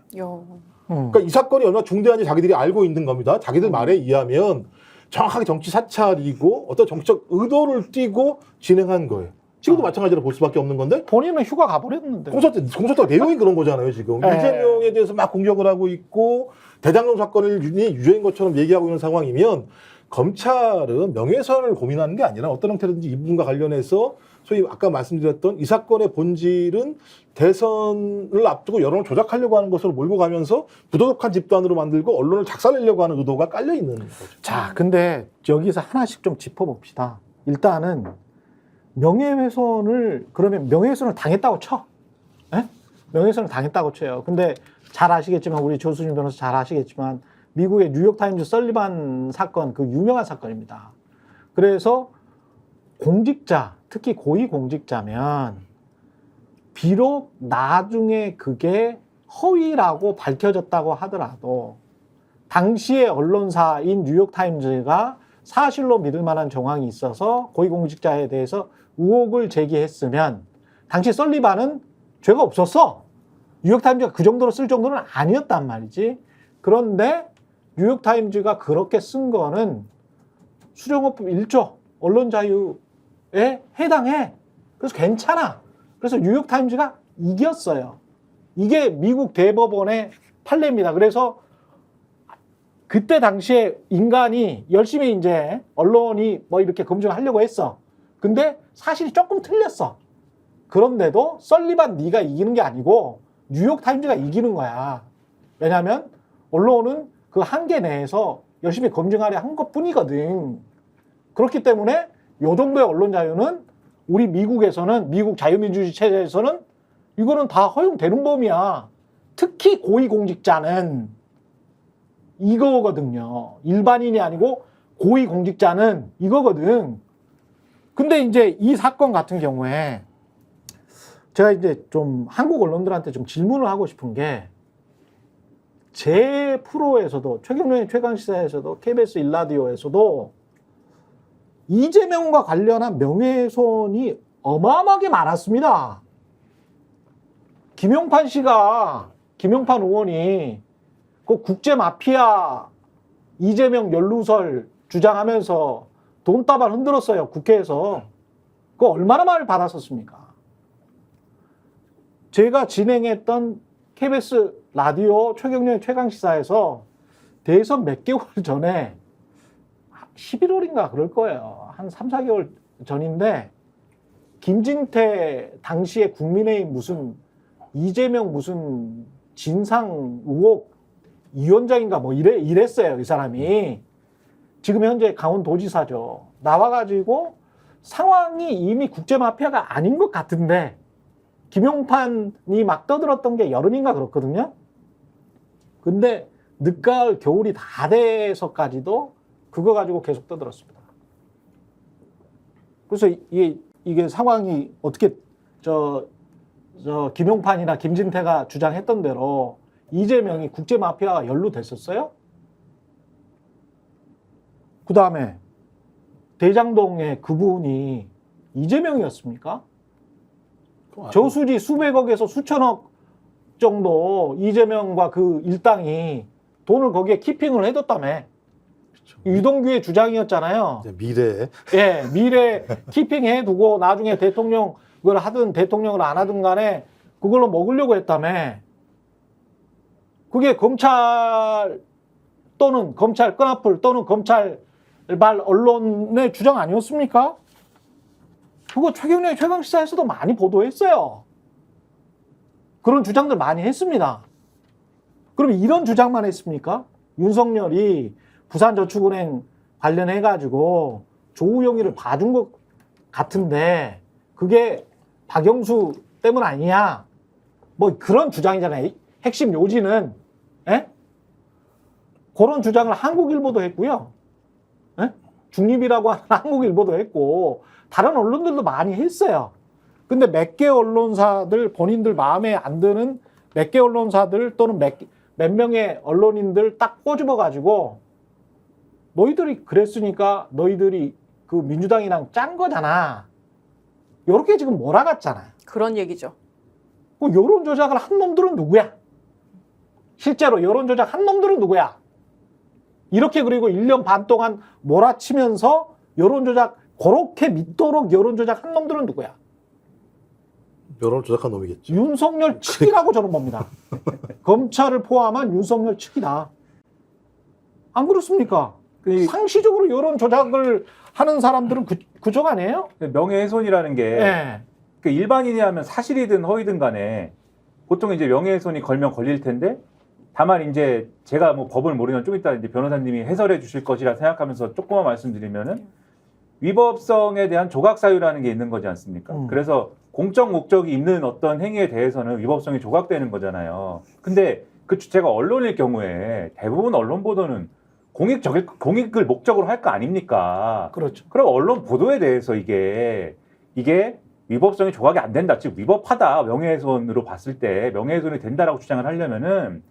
B: 그러니까 이 사건이 얼마나 중대한지 자기들이 알고 있는 겁니다. 자기들 말에 의하면 정확하게 정치 사찰이고 어떤 정치적 의도를 띠고 진행한 거예요. 지금도 마찬가지로 볼 수밖에 없는 건데
A: 본인은 휴가 가버렸는데.
B: 공소장 내용이 그런 거잖아요. 지금 이재명에 대해서 막 공격을 하고 있고 대장동 사건을 유죄인 것처럼 얘기하고 있는 상황이면 검찰은 명예훼손을 고민하는 게 아니라 어떤 형태든지 이 부분과 관련해서 소위 아까 말씀드렸던 이 사건의 본질은 대선을 앞두고 여론을 조작하려고 하는 것으로 몰고 가면서 부도덕한 집단으로 만들고 언론을 작살내려고 하는 의도가 깔려 있는 거죠.
A: 자, 근데 여기서 하나씩 좀 짚어봅시다. 일단은 그러면 명예훼손을 당했다고 쳐. 예? 명예훼손을 당했다고 쳐요. 근데 잘 아시겠지만 우리 조수진 변호사 잘 아시겠지만 미국의 뉴욕타임즈 설리반 사건 그 유명한 사건입니다. 그래서 공직자, 특히 고위공직자면 비록 나중에 그게 허위라고 밝혀졌다고 하더라도 당시의 언론사인 뉴욕타임즈가 사실로 믿을 만한 정황이 있어서 고위공직자에 대해서 의혹을 제기했으면 당시 설리반은 죄가 없었어. 뉴욕타임즈가 그 정도로 쓸 정도는 아니었단 말이지. 그런데 뉴욕타임즈가 그렇게 쓴 거는 수령호법 1조 언론 자유에 해당해. 그래서 괜찮아. 그래서 뉴욕타임즈가 이겼어요. 이게 미국 대법원의 판례입니다. 그래서 그때 당시에 인간이 열심히 이제 언론이 뭐 이렇게 검증하려고 했어. 근데 사실이 조금 틀렸어. 그런데도 설리반 네가 이기는 게 아니고 뉴욕타임즈가 이기는 거야. 왜냐하면 언론은 그 한계 내에서 열심히 검증하려 한 것뿐이거든. 그렇기 때문에 요 정도의 언론 자유는 우리 미국에서는, 미국 자유민주주의 체제에서는 이거는 다 허용되는 범위야. 특히 고위공직자는 이거거든요. 일반인이 아니고 고위공직자는 이거거든. 근데 이제 이 사건 같은 경우에 제가 이제 좀 한국 언론들한테 좀 질문을 하고 싶은 게, 제 프로에서도, 최경영의 최강시사에서도, KBS 일라디오에서도 이재명과 관련한 명예훼손이 어마어마하게 많았습니다. 김용판 의원이 그 국제 마피아 이재명 연루설 주장하면서 돈다발 흔들었어요, 국회에서. 그거 얼마나 많이 받았었습니까? 제가 진행했던 KBS 라디오 최경영의 최강시사에서 대선 몇 개월 전에 11월인가 그럴 거예요. 한 3, 4개월 전인데, 김진태 당시에 국민의힘 무슨 이재명 무슨 진상 의혹 위원장인가 뭐 이랬어요, 이 사람이. 지금 현재 강원도지사죠. 나와가지고 상황이 이미 국제마피아가 아닌 것 같은데, 김용판이 막 떠들었던 게 여름인가 그렇거든요. 근데 늦가을 겨울이 다 돼서까지도 그거 가지고 계속 떠들었습니다. 그래서 이게 상황이 어떻게 김용판이나 김진태가 주장했던 대로 이재명이 국제마피아가 연루됐었어요? 그 다음에 대장동의 그분이 이재명이었습니까? 저수지 수백억에서 수천억 정도 이재명과 그 일당이 돈을 거기에 키핑을 해뒀다며. 그렇죠. 유동규의 주장이었잖아요.
B: 미래에.
A: 예, 미래 키핑해두고 나중에 대통령을 하든 대통령을 안 하든 간에 그걸로 먹으려고 했다며. 그게 검찰 또는 검찰 끈앞을 또는 검찰발 언론의 주장 아니었습니까? 그거 최경영의 최강시사에서도 많이 보도했어요. 그런 주장들 많이 했습니다. 그럼 이런 주장만 했습니까? 윤석열이 부산저축은행 관련해가지고 조우영이를 봐준 것 같은데 그게 박영수 때문 아니냐? 뭐 그런 주장이잖아요. 핵심 요지는. 에? 그런 주장을 한국일보도 했고요. 에? 중립이라고 하는 한국일보도 했고 다른 언론들도 많이 했어요. 근데 몇 개 언론사들, 본인들 마음에 안 드는 몇 개 언론사들 또는 몇 명의 언론인들 딱 꼬집어가지고 너희들이 그랬으니까 너희들이 그 민주당이랑 짠 거잖아. 이렇게 지금 몰아갔잖아요.
D: 그런 얘기죠.
A: 그 여론 조작을 한 놈들은 누구야? 실제로 여론 조작 한 놈들은 누구야? 이렇게 그리고 1년 반 동안 몰아치면서 여론 조작 그렇게 믿도록 여론 조작 한 놈들은 누구야?
B: 여론을 조작한 놈이겠죠.
A: 윤석열 측이라고 저는 봅니다. 검찰을 포함한 윤석열 측이다. 안 그렇습니까? 상시적으로 여론 조작을 하는 사람들은 그쪽 아니에요?
C: 명예훼손이라는 게
A: 네.
C: 그 일반인이 하면 사실이든 허위든 간에 보통 이제 명예훼손이 걸면 걸릴 텐데, 다만 이제 제가 뭐 법을 모르면 좀 이따 이제 변호사님이 해설해 주실 것이라 생각하면서 조금만 말씀드리면은 위법성에 대한 조각사유라는 게 있는 거지 않습니까? 그래서 공적 목적이 있는 어떤 행위에 대해서는 위법성이 조각되는 거잖아요. 근데 그 주체가 언론일 경우에 대부분 언론 보도는 공익을 목적으로 할 거 아닙니까?
A: 그렇죠.
C: 그럼 언론 보도에 대해서 이게 위법성이 조각이 안 된다, 즉 위법하다, 명예훼손으로 봤을 때 명예훼손이 된다라고 주장을 하려면은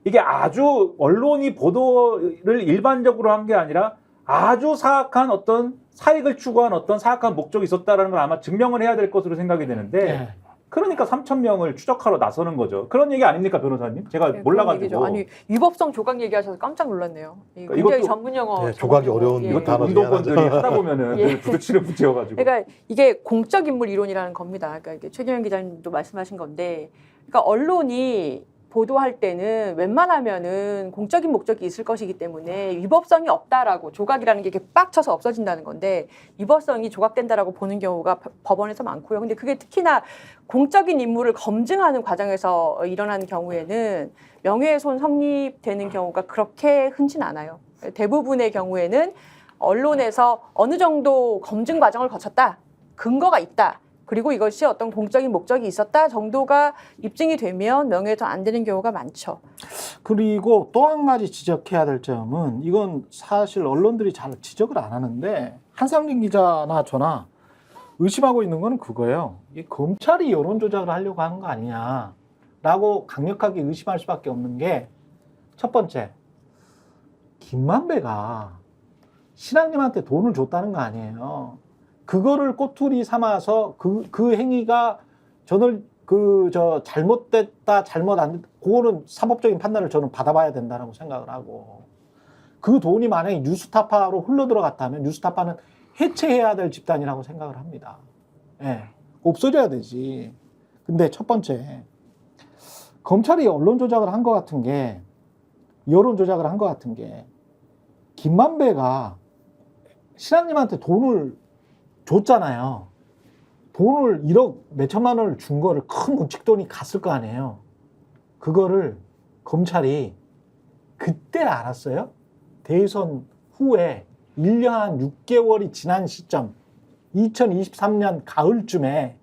C: 이게 아주 언론이 보도를 일반적으로 한 게 아니라 아주 사악한 어떤 사익을 추구한 어떤 사악한 목적이 있었다라는 걸 아마 증명을 해야 될 것으로 생각이 되는데,
A: 네.
C: 그러니까 3,000명을 추적하러 나서는 거죠. 그런 얘기 아닙니까, 변호사님? 제가
D: 네,
C: 몰라가지고.
D: 아니 위법성 조각 얘기하셔서 깜짝 놀랐네요. 굉장히
C: 이것도-
D: 전문 용어.
B: 네, 조각이 어려운
D: 예.
B: 이거 단어 중에
C: 운동권들이 하다 보면은
D: 예.
C: 부딪히는 문제여가지고.
D: 그러니까 이게 공적 인물 이론이라는 겁니다. 그러니까 이게 최경영 기자님도 말씀하신 건데, 그러니까 언론이 보도할 때는 웬만하면은 공적인 목적이 있을 것이기 때문에 위법성이 없다라고 조각이라는 게 이렇게 빡 쳐서 없어진다는 건데 위법성이 조각된다라고 보는 경우가 법원에서 많고요. 근데 그게 특히나 공적인 임무를 검증하는 과정에서 일어나는 경우에는 명예훼손 성립되는 경우가 그렇게 흔치 않아요. 대부분의 경우에는 언론에서 어느 정도 검증 과정을 거쳤다, 근거가 있다. 그리고 이것이 어떤 공적인 목적이 있었다 정도가 입증이 되면 명예훼손 안 되는 경우가 많죠.
A: 그리고 또 한 가지 지적해야 될 점은 이건 사실 언론들이 잘 지적을 안 하는데 한상진 기자나 저나 의심하고 있는 건 그거예요. 이 검찰이 여론 조작을 하려고 하는 거 아니냐라고 강력하게 의심할 수밖에 없는 게 첫 번째, 김만배가 신앙님한테 돈을 줬다는 거 아니에요. 그거를 꼬투리 삼아서 그 행위가 저는 잘못됐다, 잘못 안 됐다, 그거는 사법적인 판단을 저는 받아봐야 된다고 생각을 하고, 그 돈이 만약에 뉴스타파로 흘러 들어갔다면 뉴스타파는 해체해야 될 집단이라고 생각을 합니다. 예, 없어져야 되지. 근데 첫 번째, 검찰이 언론 조작을 한 것 같은 게, 여론 조작을 한 것 같은 게, 김만배가 신앙님한테 돈을 줬잖아요. 돈을 1억 몇천만 원을 준 거를 큰 묵직돈이 갔을 거 아니에요. 그거를 검찰이 그때 알았어요. 대선 후에 1년 한 6개월이 지난 시점, 2023년 가을쯤에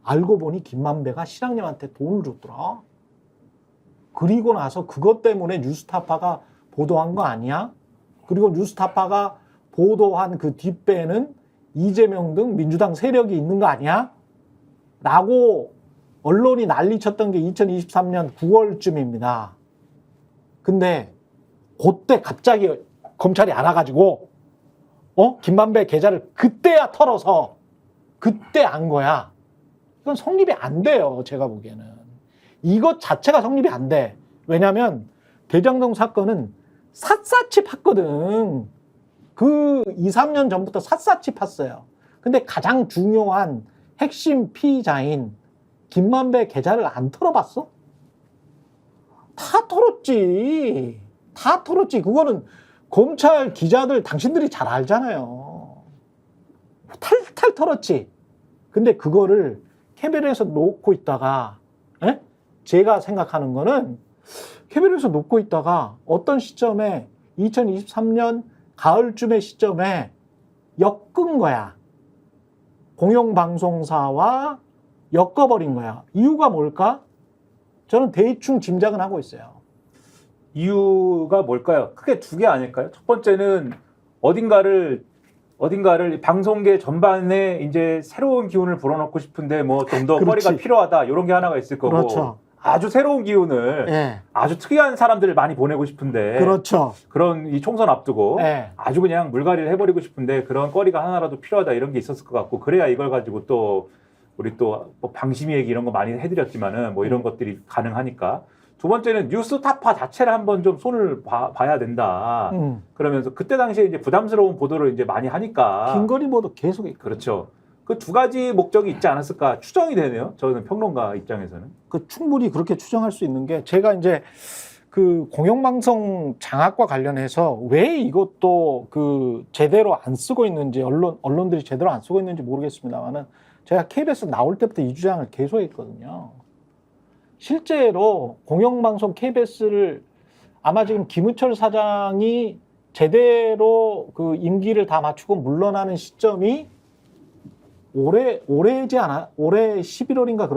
A: 알고 보니 김만배가 신앙님한테 돈을 줬더라. 그리고 나서 그것 때문에 뉴스타파가 보도한 거 아니야? 그리고 뉴스타파가 보도한 그 뒷배에는 이재명 등 민주당 세력이 있는 거 아니야? 라고 언론이 난리쳤던 게 2023년 9월쯤입니다. 근데 그때 갑자기 검찰이 알아가지고 김만배 계좌를 그때야 털어서 그때 안 거야. 이건 성립이 안 돼요. 제가 보기에는. 이것 자체가 성립이 안 돼. 왜냐하면 대장동 사건은 샅샅이 팠거든. 그 2, 3년 전부터 샅샅이 팠어요. 근데 가장 중요한 핵심 피의자인 김만배 계좌를 안 털어봤어? 다 털었지. 다 털었지. 그거는 검찰 기자들 당신들이 잘 알잖아요. 탈탈 털었지. 근데 그거를 캐비넷에서 놓고 있다가, 제가 생각하는 거는 캐비넷에서 놓고 있다가 어떤 시점에 2023년 가을쯤의 시점에 엮은 거야. 공영방송사와 엮어버린 거야. 이유가 뭘까? 저는 대충 짐작은 하고 있어요.
C: 이유가 뭘까요? 크게 두 개 아닐까요? 첫 번째는 어딘가를 방송계 전반에 이제 새로운 기운을 불어넣고 싶은데 뭐 좀 더 거리가 필요하다 이런 게 하나가 있을 거고.
A: 그렇죠.
C: 아주 새로운 기운을
A: 예.
C: 아주 특이한 사람들을 많이 보내고 싶은데
A: 그렇죠.
C: 그런 이 총선 앞두고
A: 예.
C: 아주 그냥 물갈이를 해버리고 싶은데 그런 거리가 하나라도 필요하다 이런 게 있었을 것 같고 그래야 이걸 가지고 또 우리 또 뭐 방심이 얘기 이런 거 많이 해드렸지만은 뭐 이런 것들이 가능하니까 두 번째는 뉴스타파 자체를 한번 좀 손을 봐야 된다. 그러면서 그때 당시에 이제 부담스러운 보도를 이제 많이 하니까
A: 긴거리 보도 계속 있고.
C: 그렇죠. 그 두 가지 목적이 있지 않았을까 추정이 되네요. 저는 평론가 입장에서는.
A: 충분히 그렇게 추정할 수 있는 게 제가 이제 그 공영방송 장악과 관련해서 왜 이것도 그 제대로 안 쓰고 있는지 언론들이 제대로 안 쓰고 있는지 모르겠습니다만은 제가 KBS 나올 때부터 이 주장을 계속했거든요. 실제로 공영방송 KBS를 아마 지금 김우철 사장이 제대로 그 임기를 다 마치고 물러나는 시점이 올해지 않아? 올해 11월인가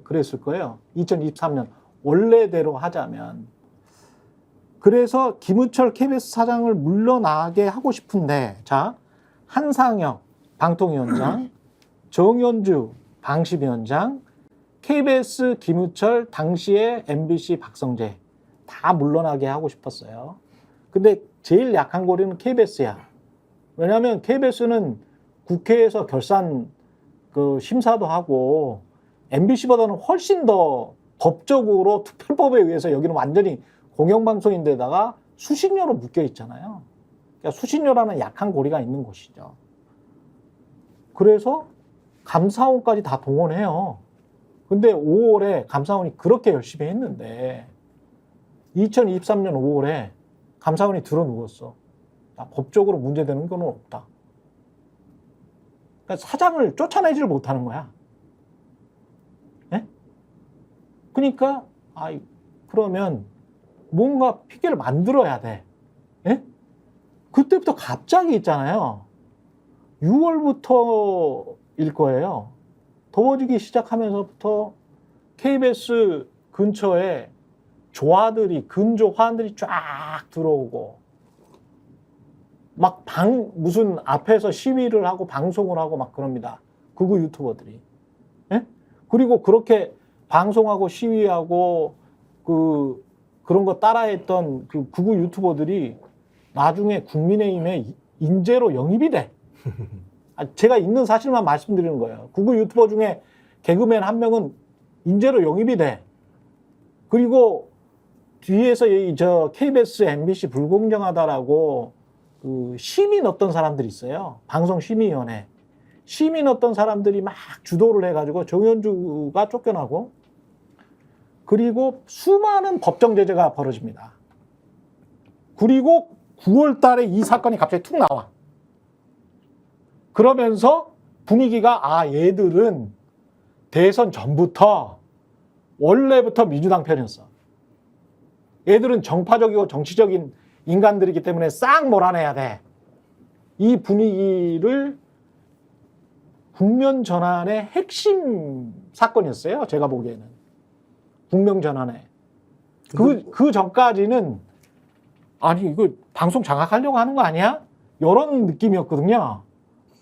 A: 그랬을 거예요. 2023년. 원래대로 하자면. 그래서 김우철 KBS 사장을 물러나게 하고 싶은데, 자, 한상혁 방통위원장, 정연주 방심위원장, KBS 김우철, 당시에 MBC 박성재 다 물러나게 하고 싶었어요. 근데 제일 약한 고리는 KBS야. 왜냐하면 KBS는 국회에서 결산 그 심사도 하고 MBC보다는 훨씬 더 법적으로 특별법에 의해서 여기는 완전히 공영방송인데다가 수신료로 묶여 있잖아요. 그러니까 수신료라는 약한 고리가 있는 곳이죠. 그래서 감사원까지 다 동원해요. 근데 5월에 감사원이 그렇게 열심히 했는데 2023년 5월에 감사원이 들어누웠어. 법적으로 문제되는 건 없다. 그러니까 사장을 쫓아내지를 못하는 거야. 예? 그러니까 그러면 뭔가 핑계를 만들어야 돼. 예? 그때부터 갑자기 있잖아요. 6월부터일 거예요. 더워지기 시작하면서부터 KBS 근처에 조화들이, 근조 화환들이 쫙 들어오고, 막 무슨 앞에서 시위를 하고 방송을 하고 막 그럽니다. 극우 유튜버들이. 예? 그리고 그렇게 방송하고 시위하고 그런 거 따라했던 그 극우 유튜버들이 나중에 국민의힘에 인재로 영입이 돼. 제가 있는 사실만 말씀드리는 거예요. 극우 유튜버 중에 개그맨 한 명은 인재로 영입이 돼. 그리고 뒤에서 저 KBS, MBC 불공정하다라고 그 심의 넣었던 사람들이 있어요. 방송심의위원회. 심의 넣었던 사람들이 막 주도를 해가지고 정현주가 쫓겨나고, 그리고 수많은 법정 제재가 벌어집니다. 그리고 9월 달에 이 사건이 갑자기 툭 나와. 그러면서 분위기가 얘들은 대선 전부터 원래부터 민주당 편이었어. 얘들은 정파적이고 정치적인 인간들이기 때문에 싹 몰아내야 돼. 이 분위기를 국면 전환의 핵심 사건이었어요. 제가 보기에는. 국면 전환에. 그 전까지는 이거 방송 장악하려고 하는 거 아니야? 이런 느낌이었거든요.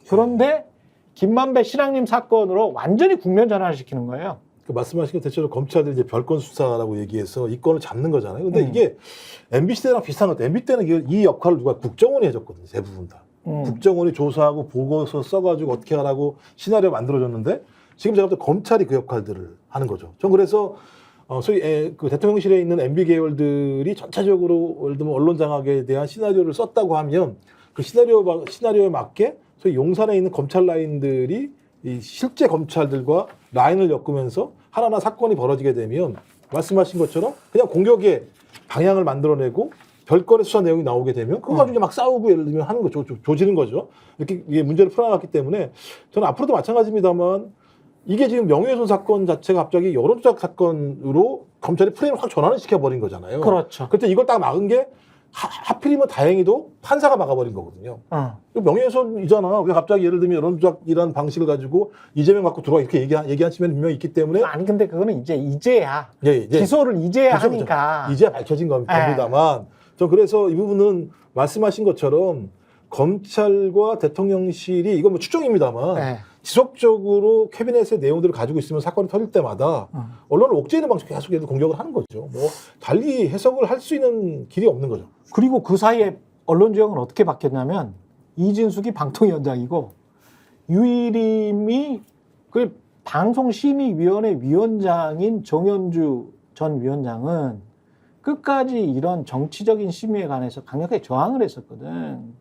A: 그런데 김만배 신앙님 사건으로 완전히 국면 전환을 시키는 거예요.
B: 그 말씀하신 게 대체로 검찰들이 이제 별건 수사라고 얘기해서 이 건을 잡는 거잖아요. 근데 이게 MBC 때랑 비슷한 것 같아요. MBC 때는 이 역할을 누가 국정원이 해줬거든요. 대부분 다. 국정원이 조사하고 보고서 써가지고 어떻게 하라고 시나리오 만들어줬는데 지금 제가 볼 때 검찰이 그 역할들을 하는 거죠. 전 그래서 소위 그 대통령실에 있는 MB 계열들이 전체적으로 예를 들면 언론 장악에 대한 시나리오를 썼다고 하면 그 시나리오에 맞게 소위 용산에 있는 검찰 라인들이 이 실제 검찰들과 라인을 엮으면서 하나하나 사건이 벌어지게 되면 말씀하신 것처럼 그냥 공격의 방향을 만들어내고 별건의 수사 내용이 나오게 되면 그거 가지고 막 싸우고 예를 들면 하는 거죠. 조지는 거죠. 이렇게 이게 문제를 풀어나갔기 때문에 저는 앞으로도 마찬가지입니다만 이게 지금 명예훼손 사건 자체가 갑자기 여론조작 사건으로 검찰이 프레임을 확 전환을 시켜버린 거잖아요.
A: 그렇죠.
B: 그때 이걸 딱 막은 게 하필이면 다행히도 판사가 막아버린 거거든요. 명예훼손이잖아. 왜 갑자기 예를 들면 여론조작이라는 방식을 가지고 이재명 갖고 들어와 이렇게 얘기한 측면이 분명히 있기 때문에.
A: 근데 그거는 이제야.
B: 예.
A: 기소를 이제야 하니까.
B: 이제야 밝혀진 겁니다만. 저 그래서 이 부분은 말씀하신 것처럼 검찰과 대통령실이 이건 뭐 추정입니다만 지속적으로 캐비넷의 내용들을 가지고 있으면 사건이 터질 때마다 언론을 옥죄이는 방식으로 계속 공격을 하는 거죠. 뭐 달리 해석을 할 수 있는 길이 없는 거죠.
A: 그리고 그 사이에 언론 지형은 어떻게 바뀌었냐면 이진숙이 방통위원장이고 유일임이 그 방송심의위원회 위원장인 정현주 전 위원장은 끝까지 이런 정치적인 심의에 관해서 강력하게 저항을 했었거든.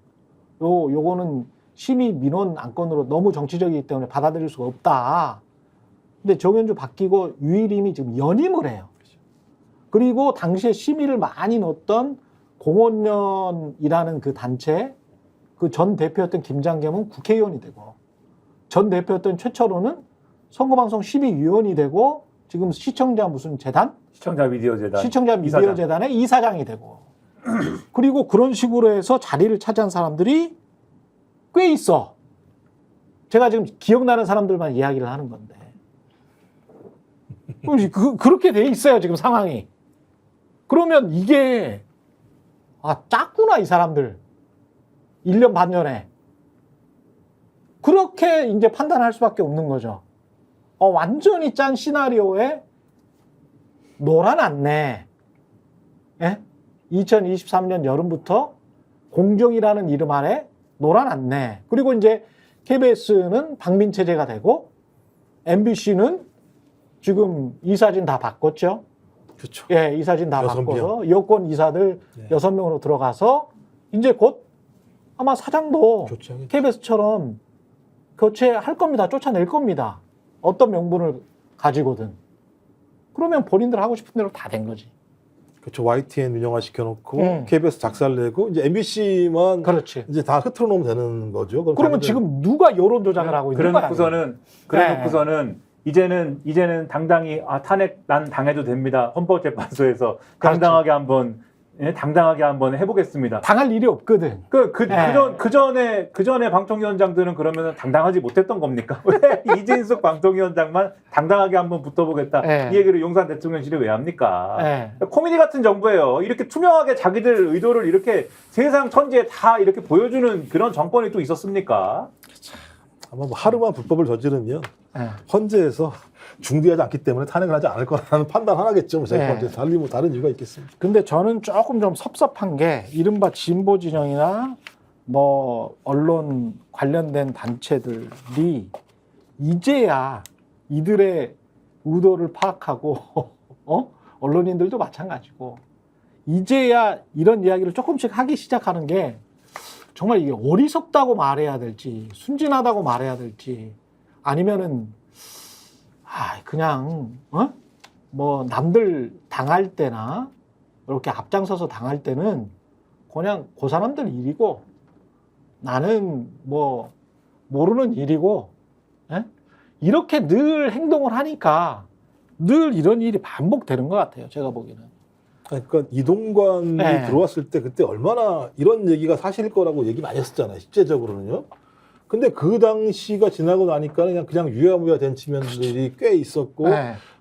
A: 요거는 심의 민원 안건으로 너무 정치적이기 때문에 받아들일 수가 없다. 근데 정현주 바뀌고 유일임이 지금 연임을 해요. 그리고 당시에 심의를 많이 넣었던 공원련이라는 그 단체 그 전 대표였던 김장겸은 국회의원이 되고 전 대표였던 최철호는 선거방송 심의위원이 되고 지금 시청자 무슨 재단?
C: 시청자 미디어 재단.
A: 시청자 미디어 재단의 이사장이 되고 그리고 그런 식으로 해서 자리를 차지한 사람들이 꽤 있어. 제가 지금 기억나는 사람들만 이야기를 하는 건데. 그렇게 돼 있어요, 지금 상황이. 그러면 이게, 짰구나, 이 사람들. 1년 반년에. 그렇게 이제 판단할 수밖에 없는 거죠. 완전히 짠 시나리오에 놀아놨네. 예? 2023년 여름부터 공정이라는 이름 아래 놀아놨네. 그리고 이제 KBS는 박민 체제가 되고 MBC는 지금 이사진 다 바꿨죠.
B: 그렇죠.
A: 예, 이사진 다
B: 6명.
A: 바꿔서 여권 이사들 6명으로 들어가서 이제 곧 아마 사장도 KBS처럼 교체할 겁니다. 쫓아낼 겁니다. 어떤 명분을 가지거든. 그러면 본인들 하고 싶은 대로 다 된 거지.
B: 그렇죠. YTN 민영화 시켜놓고 KBS 작살내고 이제 MBC만
A: 그렇지.
B: 이제 다 흐트러 놓으면 되는 거죠.
A: 그러면 지금 누가 여론 조작을 하고 있는 거야?
C: 그래놓고서는 이제는 당당히 탄핵 난 당해도 됩니다. 헌법재판소에서 당당하게 한번 해보겠습니다.
A: 당할 일이 없거든.
C: 그 전에 방통위원장들은 그러면 당당하지 못했던 겁니까? 왜 이진숙 방통위원장만 당당하게 한번 붙어보겠다. 이 얘기를 용산 대통령실이 왜 합니까? 코미디 같은 정부예요. 이렇게 투명하게 자기들 의도를 이렇게 세상 천지에 다 이렇게 보여주는 그런 정권이 또 있었습니까?
B: 아마 뭐 하루만 불법을 저지르면 헌재에서 중대하지 않기 때문에 탄핵을 하지 않을 거라는 판단 하나겠죠. 달리 뭐 다른 이유가 있겠습니까?
A: 근데 저는 조금 좀 섭섭한 게 이른바 진보 진영이나 뭐 언론 관련된 단체들이 이제야 이들의 의도를 파악하고 언론인들도 마찬가지고 이제야 이런 이야기를 조금씩 하기 시작하는 게 정말 이게 어리석다고 말해야 될지 순진하다고 말해야 될지 아니면은 그냥 뭐 남들 당할 때나 이렇게 앞장서서 당할 때는 그냥 그 사람들 일이고 나는 뭐 모르는 일이고 이렇게 늘 행동을 하니까 늘 이런 일이 반복되는 것 같아요. 제가 보기에는.
B: 그러니까 이동관이 들어왔을 때 그때 얼마나 이런 얘기가 사실일 거라고 얘기 많이 했었잖아요. 실제적으로는요. 근데 그 당시가 지나고 나니까 그냥 유야무야 된 측면들이 꽤 있었고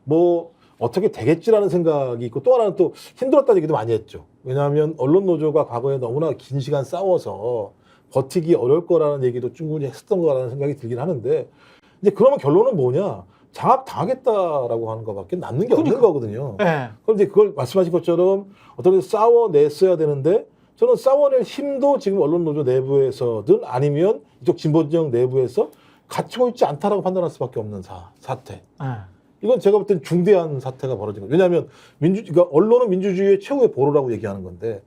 B: 뭐 어떻게 되겠지라는 생각이 있고 또 하나는 또 힘들었다는 얘기도 많이 했죠. 왜냐하면 언론 노조가 과거에 너무나 긴 시간 싸워서 버티기 어려울 거라는 얘기도 충분히 했었던 거라는 생각이 들긴 하는데 이제 그러면 결론은 뭐냐? 장악 당하겠다라고 하는 것밖에 남는 게 없는 거거든요. 그럼 이제 그걸 말씀하신 것처럼 어떤 데서 싸워냈어야 되는데 저는 싸워낼 힘도 지금 언론 노조 내부에서든 아니면 이쪽 진보 진영 내부에서 갖추고 있지 않다라고 판단할 수밖에 없는 사태. 이건 제가 볼 땐 중대한 사태가 벌어진 거예요. 왜냐하면 그러니까 언론은 민주주의의 최후의 보루라고 얘기하는 건데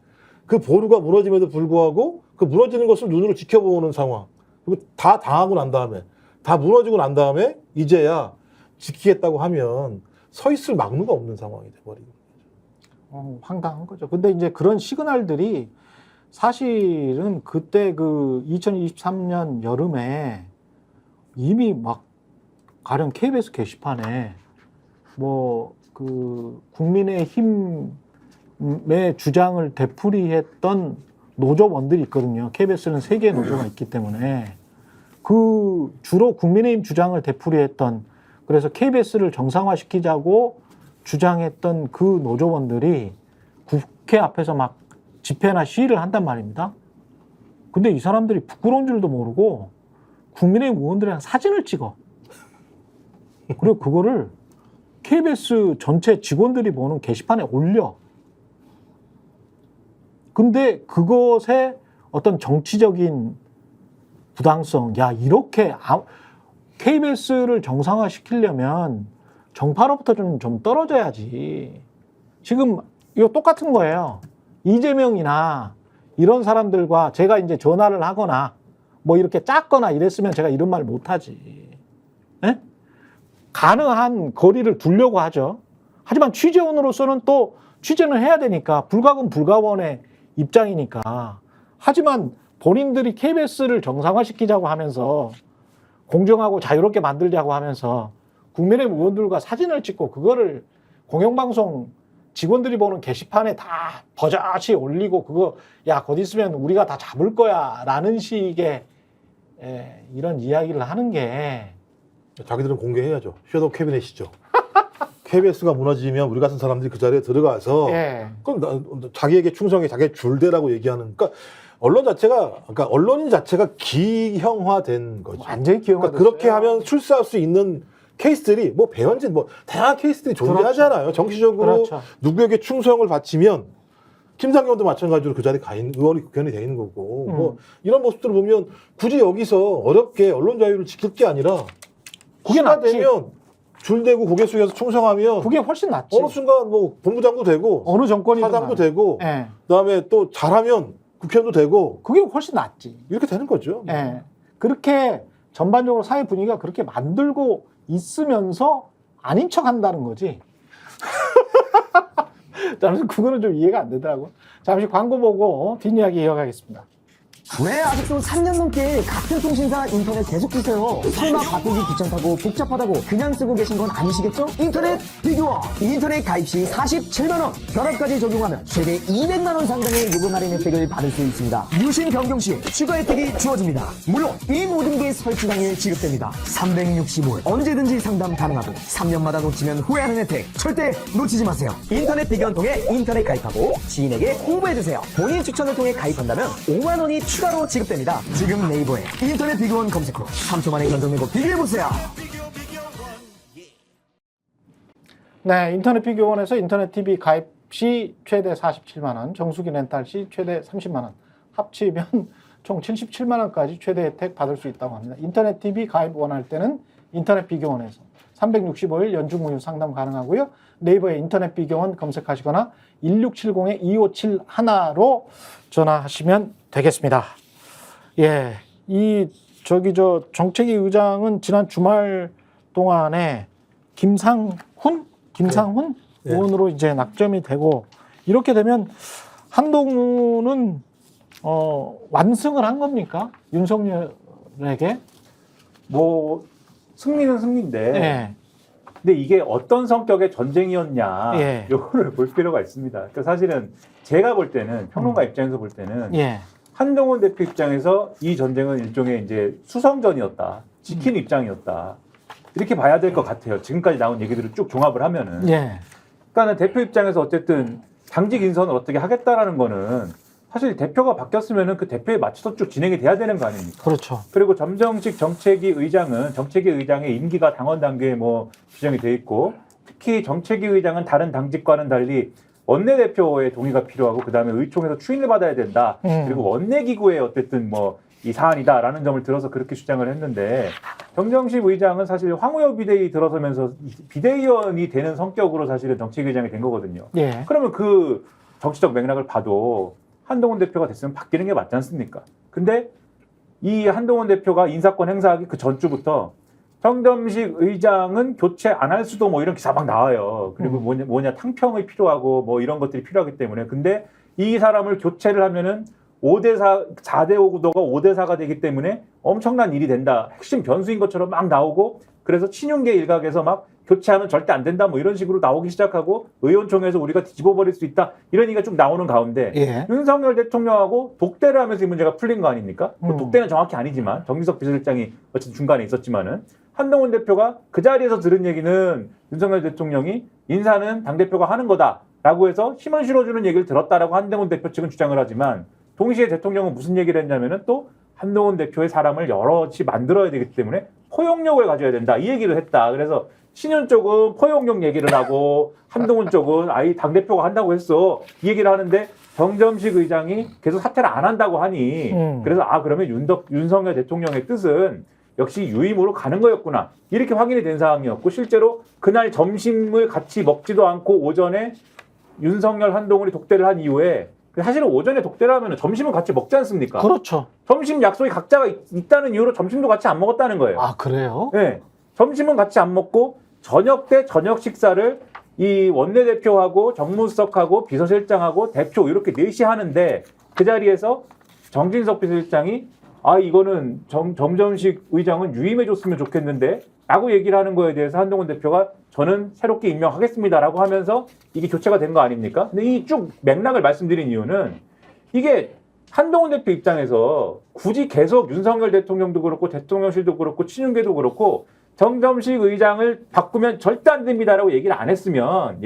B: 그 보루가 무너짐에도 불구하고 그 무너지는 것을 눈으로 지켜보는 상황. 그리고 다 당하고 난 다음에 다 무너지고 난 다음에 이제야 지키겠다고 하면 서 있을 막루가 없는 상황이 돼버리는 거죠.
A: 황당한 거죠. 근데 이제 그런 시그널들이 사실은 그때 그 2023년 여름에 이미 막 가령 KBS 게시판에 뭐 그 국민의힘의 주장을 되풀이했던 노조원들이 있거든요. KBS는 3개의 노조가 있기 때문에 그 주로 국민의힘 주장을 되풀이했던 그래서 KBS를 정상화시키자고 주장했던 그 노조원들이 국회 앞에서 막 집회나 시위를 한단 말입니다. 근데 이 사람들이 부끄러운 줄도 모르고 국민의힘 의원들이랑 사진을 찍어. 그리고 그거를 KBS 전체 직원들이 보는 게시판에 올려. 근데 그것에 어떤 정치적인 부당성, 야, 이렇게 KBS를 정상화시키려면 정파로부터 좀 떨어져야지. 지금 이거 똑같은 거예요. 이재명이나 이런 사람들과 제가 이제 전화를 하거나 뭐 이렇게 짰거나 이랬으면 제가 이런 말 못하지. 네? 가능한 거리를 두려고 하죠. 하지만 취재원으로서는 또 취재는 해야 되니까 불가분 불가원의 입장이니까. 하지만 본인들이 KBS를 정상화시키자고 하면서 공정하고 자유롭게 만들자고 하면서 국민의힘 의원들과 사진을 찍고 그거를 공영방송 직원들이 보는 게시판에 다 버젓이 올리고 그거 야, 곧 있으면 우리가 다 잡을 거야 라는 식의 이런 이야기를 하는 게
B: 자기들은 공개해야죠. 섀도우 캐비넷이죠. KBS가 무너지면 우리 같은 사람들이 그 자리에 들어가서 그럼 자기에게 충성해 자기의 줄대라고 얘기하는 그러니까 그러니까 언론인 자체가 기형화된 거죠.
A: 완전히 기형화됐어요.
B: 그러니까 그렇게 하면 출세할 수 있는 케이스들이 뭐 배현진 뭐 다양한 케이스들이 존재하잖아요. 정치적으로 누구에게 충성을 바치면 김상경도 마찬가지로 그 자리에 가 있는 의원이 국회의원이 돼 있는 거고 뭐 이런 모습들을 보면 굳이 여기서 어렵게 언론 자유를 지킬 게 아니라
A: 그게 낫지.
B: 되면 줄대고 고개 숙여서 충성하면
A: 그게 훨씬 낫지.
B: 어느 순간 뭐 본부장도 되고
A: 어느 정권이든
B: 사장도 되고 그다음에 또 잘하면 국회의원도 되고
A: 그게 훨씬 낫지.
B: 이렇게 되는 거죠.
A: 그렇게 전반적으로 사회 분위기가 그렇게 만들고 있으면서 아닌 척 한다는 거지. 저는 그거는 좀 이해가 안 되더라고. 잠시 광고 보고 뒷이야기 이어가겠습니다.
E: 왜 아직도 3년 넘게 같은 통신사 인터넷 계속 쓰세요? 설마 바꾸기 귀찮다고 복잡하다고 그냥 쓰고 계신 건 아니시겠죠? 인터넷 비교원! 인터넷 가입 시 47만원! 결합까지 적용하면 최대 200만원 상당의 요금 할인 혜택을 받을 수 있습니다. 유심 변경 시 추가 혜택이 주어집니다. 물론 이 모든 게 설치 당일 지급됩니다. 365일 언제든지 상담 가능하고 3년마다 놓치면 후회하는 혜택 절대 놓치지 마세요. 인터넷 비교원 통해 인터넷 가입하고 지인에게 홍보해주세요. 본인 추천을 통해 가입한다면 5만원이 추가로 지급됩니다. 지금 네이버에 인터넷 비교원 검색 후 3초 만에 견적 내고 비교해보세요.
A: 네, 인터넷 비교원에서 인터넷 TV 가입 시 최대 47만 원, 정수기 렌탈 시 최대 30만 원, 합치면 총 77만 원까지 최대 혜택 받을 수 있다고 합니다. 인터넷 TV 가입 원할 때는 인터넷 비교원에서 365일 연중 무휴 상담 가능하고요. 네이버에 인터넷 비교원 검색하시거나 1670-2571로 전화하시면 되겠습니다. 예, 정책위 의장은 지난 주말 동안에 김상훈
B: 네.
A: 의원으로 이제 낙점이 되고, 이렇게 되면 한동훈은 완승을 한 겁니까? 윤석열에게?
C: 뭐 승리는 승리인데
A: 예.
C: 근데 이게 어떤 성격의 전쟁이었냐
A: 예.
C: 요거를 볼 필요가 있습니다. 그러니까 사실은 제가 볼 때는 평론가 입장에서 볼 때는
A: 예.
C: 한동훈 대표 입장에서 이 전쟁은 일종의 이제 수성전이었다, 지키는 입장이었다 이렇게 봐야 될 것 같아요. 지금까지 나온 얘기들을 쭉 종합을 하면은.
A: 예.
C: 그러니까 대표 입장에서 어쨌든 당직 인선을 어떻게 하겠다라는 거는 사실 대표가 바뀌었으면은 그 대표에 맞춰서 쭉 진행이 돼야 되는 거 아닙니까?
A: 그렇죠.
C: 그리고 점정식 정책위 의장의 임기가 당원 단계에 뭐 규정이 돼 있고, 특히 정책위 의장은 다른 당직과는 달리 원내대표의 동의가 필요하고 그다음에 의총에서 추인을 받아야 된다. 그리고 원내기구의 어쨌든 뭐 이 사안이다라는 점을 들어서 그렇게 주장을 했는데, 정정식 의장은 사실 황우여 비대위 들어서면서 비대위원이 되는 성격으로 사실은 정책위 의장이 된 거거든요.
A: 예.
C: 그러면 그 정치적 맥락을 봐도 한동훈 대표가 됐으면 바뀌는 게 맞지 않습니까? 근데 이 한동훈 대표가 인사권 행사하기 그 전주부터 정점식 의장은 교체 안 할 수도 뭐 이런 기사 막 나와요. 그리고 뭐냐 탕평이 필요하고 뭐 이런 것들이 필요하기 때문에. 근데 이 사람을 교체를 하면은 5대4, 4대5 구도가 5대4가 되기 때문에 엄청난 일이 된다. 핵심 변수인 것처럼 막 나오고, 그래서 친윤계 일각에서 막 교체하면 절대 안 된다 뭐 이런 식으로 나오기 시작하고, 의원총회에서 우리가 뒤집어버릴 수 있다 이런 얘기가 쭉 나오는 가운데
A: 예.
C: 윤석열 대통령하고 독대를 하면서 이 문제가 풀린 거 아닙니까? 그 독대는 정확히 아니지만 정진석 비서실장이 어쨌든 중간에 있었지만은, 한동훈 대표가 그 자리에서 들은 얘기는 윤석열 대통령이 인사는 당대표가 하는 거다라고 해서 힘을 실어주는 얘기를 들었다라고 한동훈 대표 측은 주장을 하지만, 동시에 대통령은 무슨 얘기를 했냐면은 또 한동훈 대표의 사람을 여럿이 만들어야 되기 때문에 포용력을 가져야 된다 이 얘기를 했다. 그래서 신윤 쪽은 포용력 얘기를 하고 한동훈 쪽은 아이 당대표가 한다고 했어 이 얘기를 하는데, 정점식 의장이 계속 사퇴를 안 한다고 하니 그래서 그러면 윤석열 대통령의 뜻은 역시 유임으로 가는 거였구나 이렇게 확인이 된 상황이었고, 실제로 그날 점심을 같이 먹지도 않고 오전에 윤석열 한동훈이 독대를 한 이후에, 사실은 오전에 독대를 하면 점심은 같이 먹지 않습니까?
A: 그렇죠.
C: 점심 약속이 각자가 있다는 이유로 점심도 같이 안 먹었다는 거예요.
A: 아, 그래요?
C: 네. 점심은 같이 안 먹고 저녁 때 저녁 식사를 이 원내대표하고 정무수석하고 비서실장하고 대표 이렇게 넷이 하는데, 그 자리에서 정진석 비서실장이 이거는 정점식 의장은 유임해줬으면 좋겠는데 라고 얘기를 하는 거에 대해서 한동훈 대표가 저는 새롭게 임명하겠습니다라고 하면서 이게 교체가 된 거 아닙니까? 근데 이 쭉 맥락을 말씀드린 이유는, 이게 한동훈 대표 입장에서 굳이 계속 윤석열 대통령도 그렇고 대통령실도 그렇고 친윤계도 그렇고 정점식 의장을 바꾸면 절대 안 됩니다라고 얘기를 안 했으면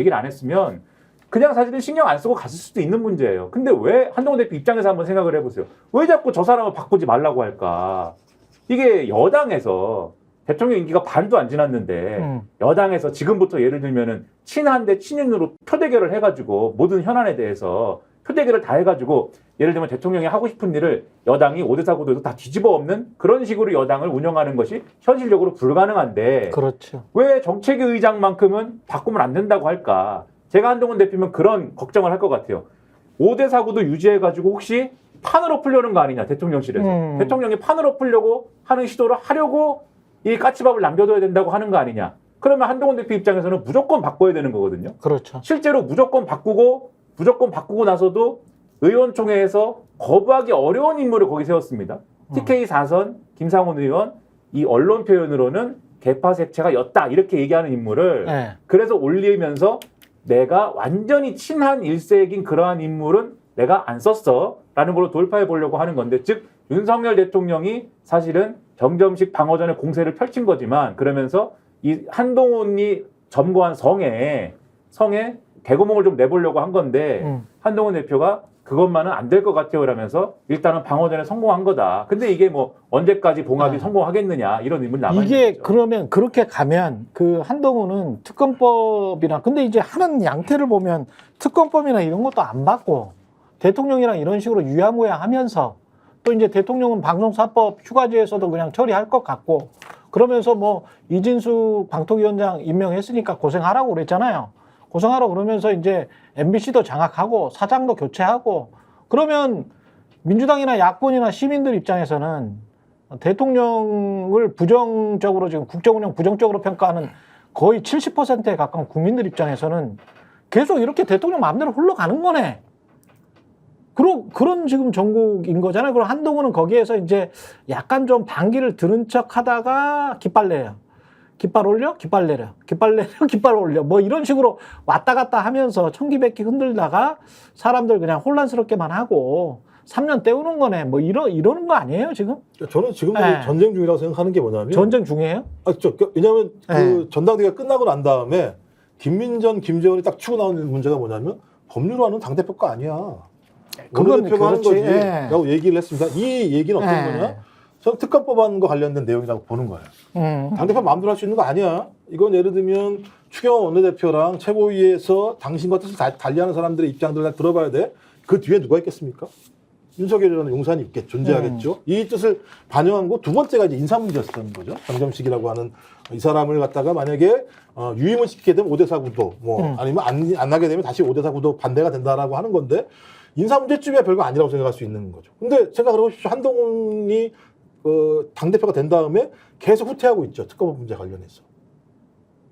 C: 그냥 사실은 신경 안 쓰고 갔을 수도 있는 문제예요. 근데 왜 한동훈 대표 입장에서 한번 생각을 해보세요. 왜 자꾸 저 사람을 바꾸지 말라고 할까? 이게 여당에서 대통령 임기가 반도 안 지났는데 여당에서 지금부터 예를 들면은 친한 대 친윤으로 표대결을 해가지고 모든 현안에 대해서 표대결을 다 해가지고, 예를 들면 대통령이 하고 싶은 일을 여당이 5대4 구도에서 다 뒤집어 엎는 그런 식으로 여당을 운영하는 것이 현실적으로 불가능한데,
A: 그렇죠.
C: 왜 정책위 의장만큼은 바꾸면 안 된다고 할까? 제가 한동훈 대표면 그런 걱정을 할 것 같아요. 5대4 구도 유지해가지고 혹시 판으로 풀려는 거 아니냐, 대통령실에서. 대통령이 판으로 풀려고 하는 시도를 하려고 이 까치밥을 남겨둬야 된다고 하는 거 아니냐. 그러면 한동훈 대표 입장에서는 무조건 바꿔야 되는 거거든요.
A: 그렇죠.
C: 실제로 무조건 바꾸고 나서도 의원총회에서 거부하기 어려운 인물을 거기 세웠습니다. TK 4선 김상훈 의원 이 언론 표현으로는 개파 색채가였다 이렇게 얘기하는 인물을
A: 네.
C: 그래서 올리면서 내가 완전히 친한 일색인 그러한 인물은 내가 안 썼어 라는 걸로 돌파해 보려고 하는 건데 즉 윤석열 대통령이 사실은 정점식 방어전의 공세를 펼친 거지만 그러면서 이 한동훈이 점거한 성에 개구멍을 좀 내보려고 한 건데 한동훈 대표가 그것만은 안 될 것 같아요 라면서 일단은 방어전에 성공한 거다. 근데 이게 뭐 언제까지 봉합이 성공하겠느냐 이런 의문이 남아있는
A: 이게
C: 거죠.
A: 그러면 그렇게 가면 그 한동훈은 특검법이나 근데 이제 하는 양태를 보면 특검법이나 이런 것도 안 받고 대통령이랑 이런 식으로 유야무야 하면서 또 이제 대통령은 방송사법 휴가제에서도 그냥 처리할 것 같고 그러면서 뭐 이진수 방통위원장 임명했으니까 고생하라고 그랬잖아요. 고생하라고 그러면서 이제 MBC도 장악하고 사장도 교체하고 그러면 민주당이나 야권이나 시민들 입장에서는 대통령을 부정적으로 지금 국정운영 부정적으로 평가하는 거의 70%에 가까운 국민들 입장에서는 계속 이렇게 대통령 마음대로 흘러가는 거네. 그런 지금 정국인 거잖아요. 그럼 한동훈은 거기에서 이제 약간 좀 반기를 들은 척 하다가 깃발 내요. 깃발 올려, 깃발 내려, 깃발 내려, 깃발 올려. 뭐 이런 식으로 왔다 갔다 하면서 청기백기 흔들다가 사람들 그냥 혼란스럽게만 하고 3년 때우는 거네. 뭐 이러는 거 아니에요, 지금?
B: 저는 지금도
A: 네.
B: 전쟁 중이라고 생각하는 게 뭐냐면
A: 전쟁 중이에요?
B: 왜냐하면
A: 네.
B: 그 전당대회가 끝나고 난 다음에 김민전, 김재원이 딱 치고 나오는 문제가 뭐냐면 법률화는 당대표가 아니야.
A: 그건
B: 원내대표가 하는 거지.
A: 그렇지. 예.
B: 라고 얘기를 했습니다. 이 얘기는 어떤
A: 예.
B: 거냐? 저는 특검법안과 관련된 내용이라고 보는 거예요. 당대표 마음대로 할 수 있는 거 아니야. 이건 예를 들면 추경호 원내대표랑 최고위에서 당신과 뜻을 달리하는 사람들의 입장들을 다 들어봐야 돼. 그 뒤에 누가 있겠습니까? 윤석열이라는 용산이 존재하겠죠. 이 뜻을 반영한 거 두 번째가 이제 인사 문제였던 거죠. 정점식이라고 하는 이 사람을 갖다가 만약에 유임을 시키게 되면 5대4 구도, 아니면 안 나게 되면 다시 5대4 구도 반대가 된다라고 하는 건데 인사 문제쯤이야 별거 아니라고 생각할 수 있는 거죠. 근데 생각을 해보십시오. 한동훈이 당대표가 된 다음에 계속 후퇴하고 있죠. 특검 문제 관련해서.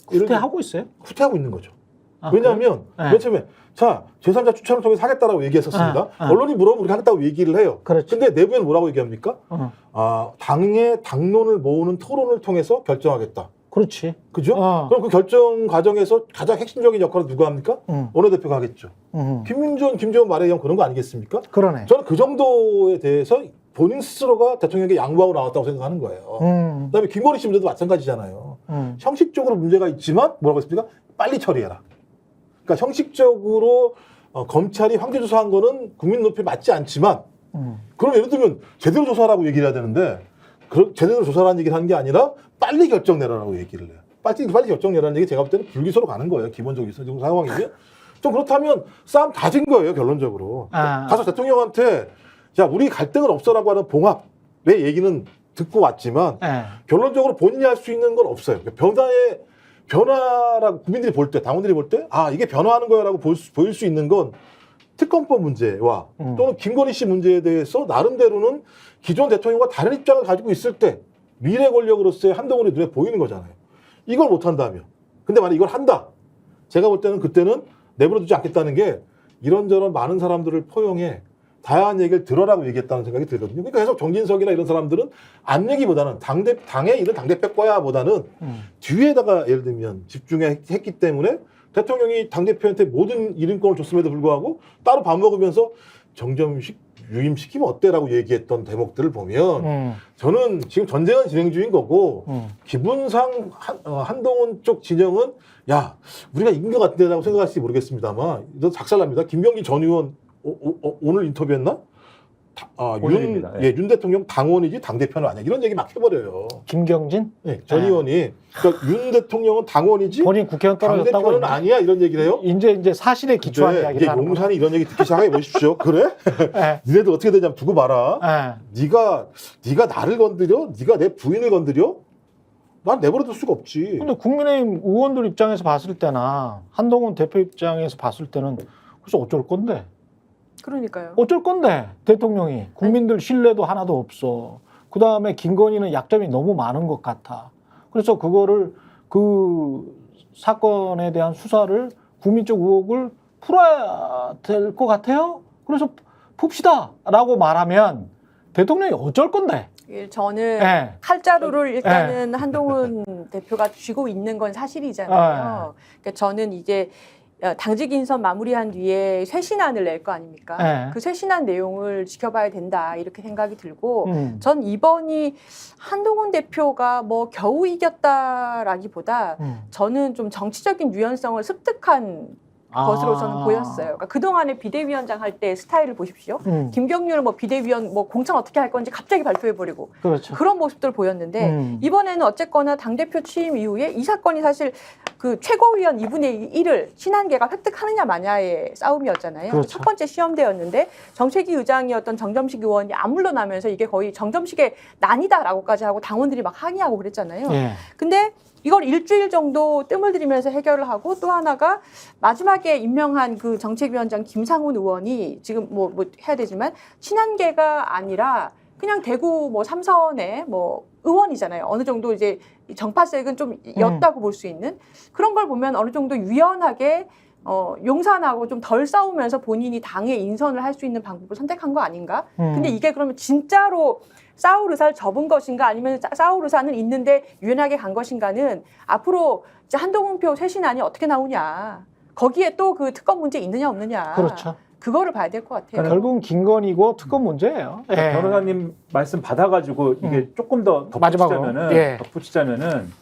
A: 후퇴하고 있어요?
B: 후퇴하고 있는 거죠.
A: 아,
B: 왜냐하면
A: 그래요?
B: 맨 처음에 자 제3자 추천을 통해서 하겠다라고 얘기했었습니다. 언론이 물어보면 우리가 하겠다고 얘기를 해요.
A: 그렇지.
B: 근데 내부에는 뭐라고 얘기합니까? 당의 당론을 모으는 토론을 통해서 결정하겠다.
A: 그렇지.
B: 그죠? 그럼 그 결정 과정에서 가장 핵심적인 역할을 누가 합니까? 원내대표가 하겠죠. 김민전, 김재원 말에 의하면 그런 거 아니겠습니까?
A: 그러네.
B: 저는 그 정도에 대해서 본인 스스로가 대통령에게 양보하고 나왔다고 생각하는 거예요. 그다음에 김건희 씨 문제도 마찬가지잖아요. 형식적으로 문제가 있지만 뭐라고 했습니까? 빨리 처리해라. 그러니까 형식적으로 검찰이 황제 조사한 거는 국민 높이에 맞지 않지만 그럼 예를 들면 제대로 조사하라고 얘기를 해야 되는데 제대로 조사라는 얘기를 하는 게 아니라 빨리 결정 내라라고 얘기를 해요. 빨리 결정 내라는 얘기 제가 볼 때는 불기소로 가는 거예요. 기본적인 지금 상황이면. 좀 그렇다면 싸움 다 진 거예요. 결론적으로. 가서 대통령한테 자 우리 갈등은 없어라고 하는 봉합의 얘기는 듣고 왔지만 결론적으로 본인이 할 수 있는 건 없어요. 변화라고 국민들이 볼 때, 당원들이 볼 때, 이게 변화하는 거야라고 보일 수 있는 건 특검법 문제와 또는 김건희 씨 문제에 대해서 나름대로는 기존 대통령과 다른 입장을 가지고 있을 때 미래 권력으로서의 한동훈이 눈에 보이는 거잖아요. 이걸 못한다면. 근데 만약 이걸 한다. 제가 볼 때는 그때는 내버려두지 않겠다는 게 이런저런 많은 사람들을 포용해 다양한 얘기를 들어라고 얘기했다는 생각이 들거든요. 그러니까 계속 정진석이나 이런 사람들은 안 얘기보다는 당에 있는 당대표 거야 보다는 뒤에다가 예를 들면 집중했기 때문에 대통령이 당대표한테 모든 이름권을 줬음에도 불구하고 따로 밥 먹으면서 정점식 유임시키면 어때라고 얘기했던 대목들을 보면 저는 지금 전쟁은 진행 중인 거고 기분상 한동훈 쪽 진영은 야 우리가 이긴 것 같다고 생각할지 모르겠습니다만 너 작살납니다. 김병기 전 의원 오늘 인터뷰했나?
C: 오늘입니다.
B: 윤 대통령 당원이지 당대표는 아니야. 이런 얘기 막 해버려요.
A: 김경진?
B: 네, 전 의원이. 그러니까 윤 대통령은 당원이지
A: 본인 국회의원 떨어졌다고
B: 당대표는 아니야. 이런 얘기를 해요.
A: 이제 사실에 기초한
B: 근데
A: 이야기를
B: 이제
A: 하는
B: 용산이 이런 얘기 듣기 시작해 보십시오. 그래?
A: 네.
B: 니네들 어떻게 되냐면 두고 봐라. 네가 나를 건드려? 네가 내 부인을 건드려? 난 내버려둘 수가 없지.
A: 근데 국민의힘 의원들 입장에서 봤을 때나 한동훈 대표 입장에서 봤을 때는 그래서 어쩔 건데?
D: 그러니까요.
A: 어쩔 건데 대통령이 국민들 신뢰도 하나도 없어. 그 다음에 김건희는 약점이 너무 많은 것 같아. 그래서 그거를 그 사건에 대한 수사를 국민적 의혹을 풀어야 될 것 같아요. 그래서 풉시다라고 말하면 대통령이 어쩔 건데?
D: 저는
A: 예.
D: 칼자루를 일단은 한동훈 대표가 쥐고 있는 건 사실이잖아요. 그러니까 저는 이제 당직 인선 마무리한 뒤에 쇄신안을 낼 거 아닙니까?
A: 예.
D: 그 쇄신안 내용을 지켜봐야 된다 이렇게 생각이 들고
A: 전
D: 전 이번이 한동훈 대표가 뭐 겨우 이겼다라기보다 저는 좀 정치적인 유연성을 습득한 것으로 저는 보였어요. 그러니까 그동안에 비대위원장 할 때 스타일을 보십시오. 김경률은 뭐 비대위원 뭐 공천 어떻게 할 건지 갑자기 발표해버리고
A: 그렇죠.
D: 그런 모습들을 보였는데 이번에는 어쨌거나 당대표 취임 이후에 이 사건이 사실 그 최고위원 2분의 1을 친한계가 획득하느냐 마냐의 싸움이었잖아요.
A: 그렇죠.
D: 첫 번째 시험대였는데 정책위 의장이었던 정점식 의원이 안 물러나면서 이게 거의 정점식의 난이다라고까지 하고 당원들이 막 항의하고 그랬잖아요.
A: 예.
D: 근데 이걸 일주일 정도 뜸을 들이면서 해결을 하고 또 하나가 마지막에 임명한 그 정책위원장 김상훈 의원이 지금 뭐 해야 되지만 친한계가 아니라 그냥 대구 뭐 3선의 뭐 의원이잖아요. 어느 정도 이제 정파색은 좀 였다고 볼 수 있는 그런 걸 보면 어느 정도 유연하게 용산하고 좀 덜 싸우면서 본인이 당에 인선을 할 수 있는 방법을 선택한 거 아닌가? 근데 이게 그러면 진짜로 싸울 의사를 접은 것인가 아니면 싸울 의사는 있는데 유연하게 간 것인가는 앞으로 이제 한동훈표 쇄신안이 어떻게 나오냐. 거기에 또 그 특검 문제 있느냐 없느냐.
A: 그렇죠.
D: 그거를 봐야 될 것 같아요.
A: 결국은 김건희고 특검 문제예요. 예.
C: 변호사님 말씀 받아가지고 이게 조금 더
A: 마지막으로. 예.
C: 덧붙이자면은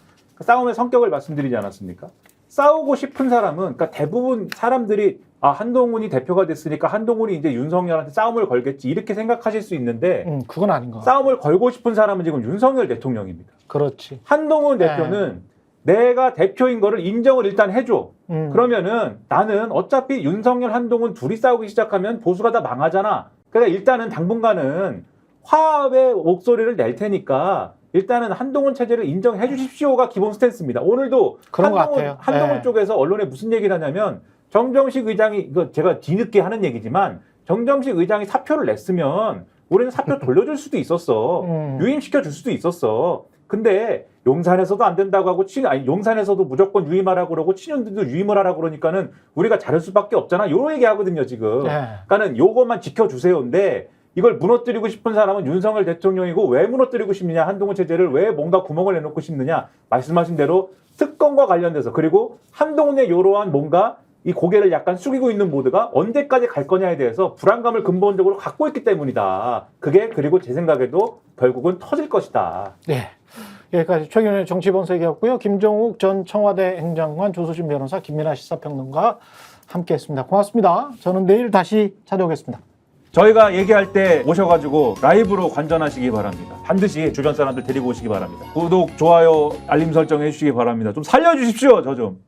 C: 싸움의 성격을 말씀드리지 않았습니까? 싸우고 싶은 사람은 그러니까 대부분 사람들이 한동훈이 대표가 됐으니까 한동훈이 이제 윤석열한테 싸움을 걸겠지 이렇게 생각하실 수 있는데
A: 그건 아닌 것 같아요.
C: 싸움을 걸고 싶은 사람은 지금 윤석열 대통령입니다.
A: 그렇지.
C: 한동훈 대표는 내가 대표인 거를 인정을 일단 해줘. 그러면은 나는 어차피 윤석열, 한동훈 둘이 싸우기 시작하면 보수가 다 망하잖아. 그러니까 일단은 당분간은 화합의 목소리를 낼 테니까 일단은 한동훈 체제를 인정해 주십시오가 기본 스탠스입니다. 오늘도
A: 그런 것 같아요.
C: 한동훈 쪽에서 언론에 무슨 얘기를 하냐면 정점식 의장이 이거 제가 뒤늦게 하는 얘기지만 정점식 의장이 사표를 냈으면 우리는 사표 돌려줄 수도 있었어. 유임시켜 줄 수도 있었어. 근데 용산에서도 안 된다고 하고 용산에서도 무조건 유임하라고 그러고 친윤들도 유임을 하라고 그러니까는 우리가 자를 수밖에 없잖아. 요런 얘기 하거든요, 지금. 그러니까는 요것만 지켜주세요인데 이걸 무너뜨리고 싶은 사람은 윤석열 대통령이고 왜 무너뜨리고 싶느냐, 한동훈 체제를 왜 뭔가 구멍을 내놓고 싶느냐, 말씀하신 대로 특검과 관련돼서 그리고 한동훈의 요러한 뭔가 이 고개를 약간 숙이고 있는 모드가 언제까지 갈 거냐에 대해서 불안감을 근본적으로 갖고 있기 때문이다. 그게 그리고 제 생각에도 결국은 터질 것이다.
A: 네. 여기까지 최경영의 정치본색이었고요. 김종욱 전 청와대 행정관, 조수진 변호사, 김민아 시사평론가 함께했습니다. 고맙습니다. 저는 내일 다시 찾아오겠습니다.
C: 저희가 얘기할 때 오셔가지고 라이브로 관전하시기 바랍니다. 반드시 주변 사람들 데리고 오시기 바랍니다. 구독, 좋아요, 알림 설정 해주시기 바랍니다. 좀 살려주십시오, 저 좀.